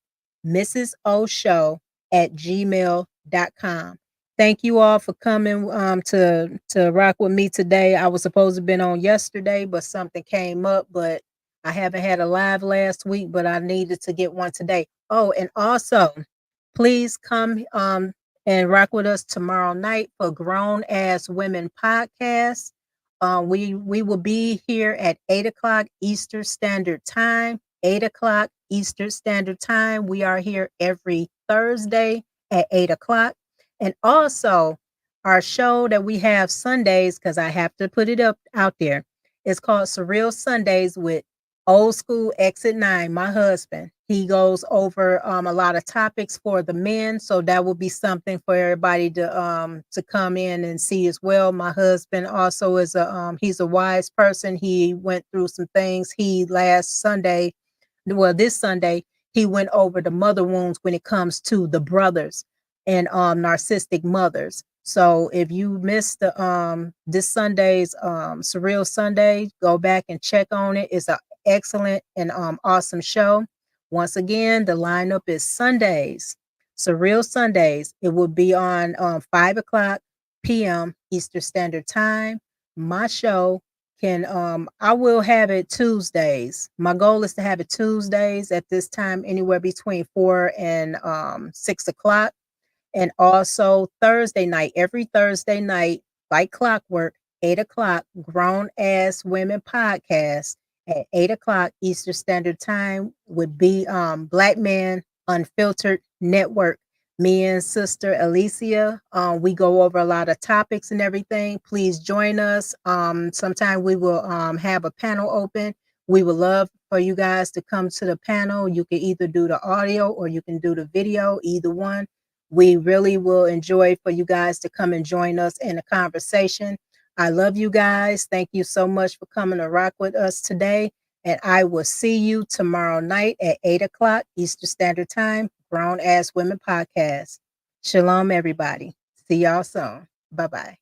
MrsOShow@gmail.com. Thank you all for coming to rock with me today. I was supposed to have been on yesterday, but something came up. But I haven't had a live last week, but I needed to get one today. Oh, and also, please come and rock with us tomorrow night for Grown Ass Women podcast. We will be here at 8 o'clock Eastern Standard Time. 8 o'clock Eastern Standard Time. We are here every Thursday at 8 o'clock. And also, our show that we have Sundays, because I have to put it out there, it's called Surreal Sundays with Old School Exit 9, my husband. He goes over a lot of topics for the men, so that will be something for everybody to come in and see as well. My husband also is he's a wise person. He went through some things. This Sunday, he went over the mother wounds when it comes to the brothers and narcissistic mothers. So if you missed the this Sunday's Surreal Sunday, go back and check on it. It's an excellent and awesome show. Once again, the lineup is Sundays, Surreal Sundays. It will be on 5 o'clock p.m. Eastern Standard Time. My show I will have it Tuesdays. My goal is to have it Tuesdays at this time, anywhere between 4 and 6 o'clock. And also Thursday night, every Thursday night, like clockwork, 8 o'clock, Grown Ass Women podcast at 8 o'clock Eastern Standard Time would be Black Man Unfiltered Network. Me and Sister Alicia, we go over a lot of topics and everything. Please join us. Sometime we will have a panel open. We would love for you guys to come to the panel. You can either do the audio or you can do the video, either one. We really will enjoy for you guys to come and join us in a conversation. I love you guys. Thank you so much for coming to rock with us today. And I will see you tomorrow night at 8 o'clock Eastern Standard Time, Grown Ass Women Podcast. Shalom, everybody. See y'all soon. Bye-bye.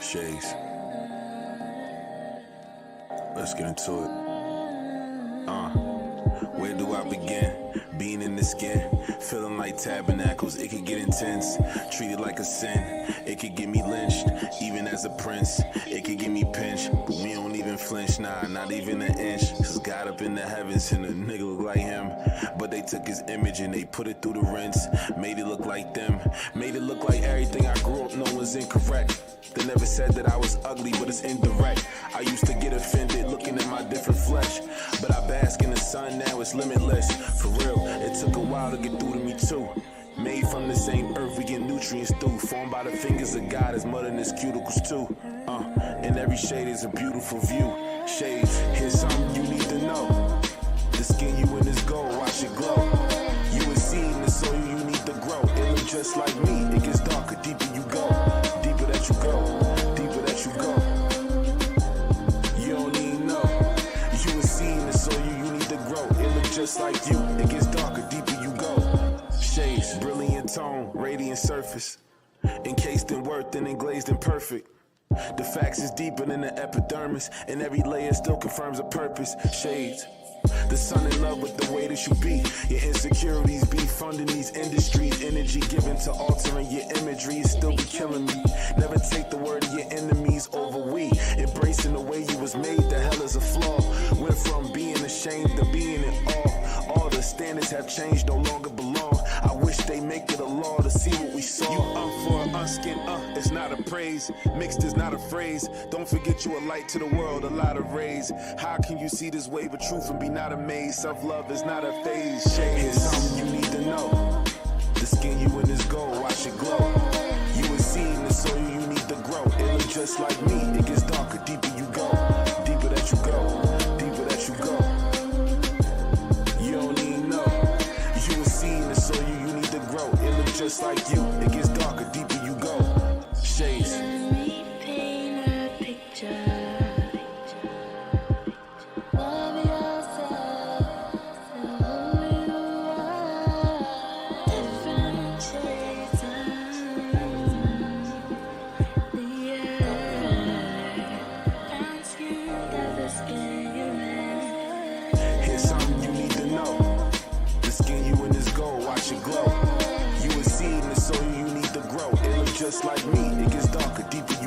Shades. Let's get into it. Where do I begin? Being in the skin, feeling like tabernacles, it could get intense. Treated like a sin, it could get me lynched. Even as a prince, it could get me pinched. But we don't even flinch, nah, not even an inch. Cause God up in the heavens and a nigga look like him. But they took his image and they put it through the rinse. Made it look like them, made it look like everything I grew up knowing was incorrect. They never said that I was ugly, but it's indirect. I used to get offended looking at my different flesh, but I bask in the sun, now it's limitless. For real, it took a while to get through to me too. Made from the same earth, we get nutrients through. Formed by the fingers of God, his mud and his cuticles too. And every shade is a beautiful view. Shades, here's something you need to know. The skin you in is gold, watch it glow. You a seed in the soil, you need to grow. It look just like me, it gets darker, deeper you go. Deeper that you go, deeper that you go. You don't even know. You a seed in the soil, you need to grow. It look just like you, it gets darker, deeper you go. Shades, brilliant tone, radiant surface. Encased in worth and glazed and perfect. The facts is deeper than the epidermis, and every layer still confirms a purpose. Shades. The sun in love with the way that you be. Your insecurities be funding these industries. Energy given to altering your imagery, it still be killing me. Never take the word of your enemies over we. Embracing the way you was made, the hell is a flaw. Went from being ashamed to being in awe. All the standards have changed, no longer belong. I wish they make it a law to see what we saw. You for unskin, it's not a praise. Mixed is not a phrase. Don't forget you a light to the world, a lot of rays. How can you see this wave of truth and be not amazed? Self-love is not a phase. Shade is something you need to know. The skin you in is gold, watch it glow. You a seed in the soil, you need to grow. It look just like me, it gets darker, deeper you go. Deeper that you go, deeper that you go. You don't even know. You a seed in the soil, you need to grow. It look just like you, it gets darker, deeper you go. Shades. Just like me, it gets darker, deeper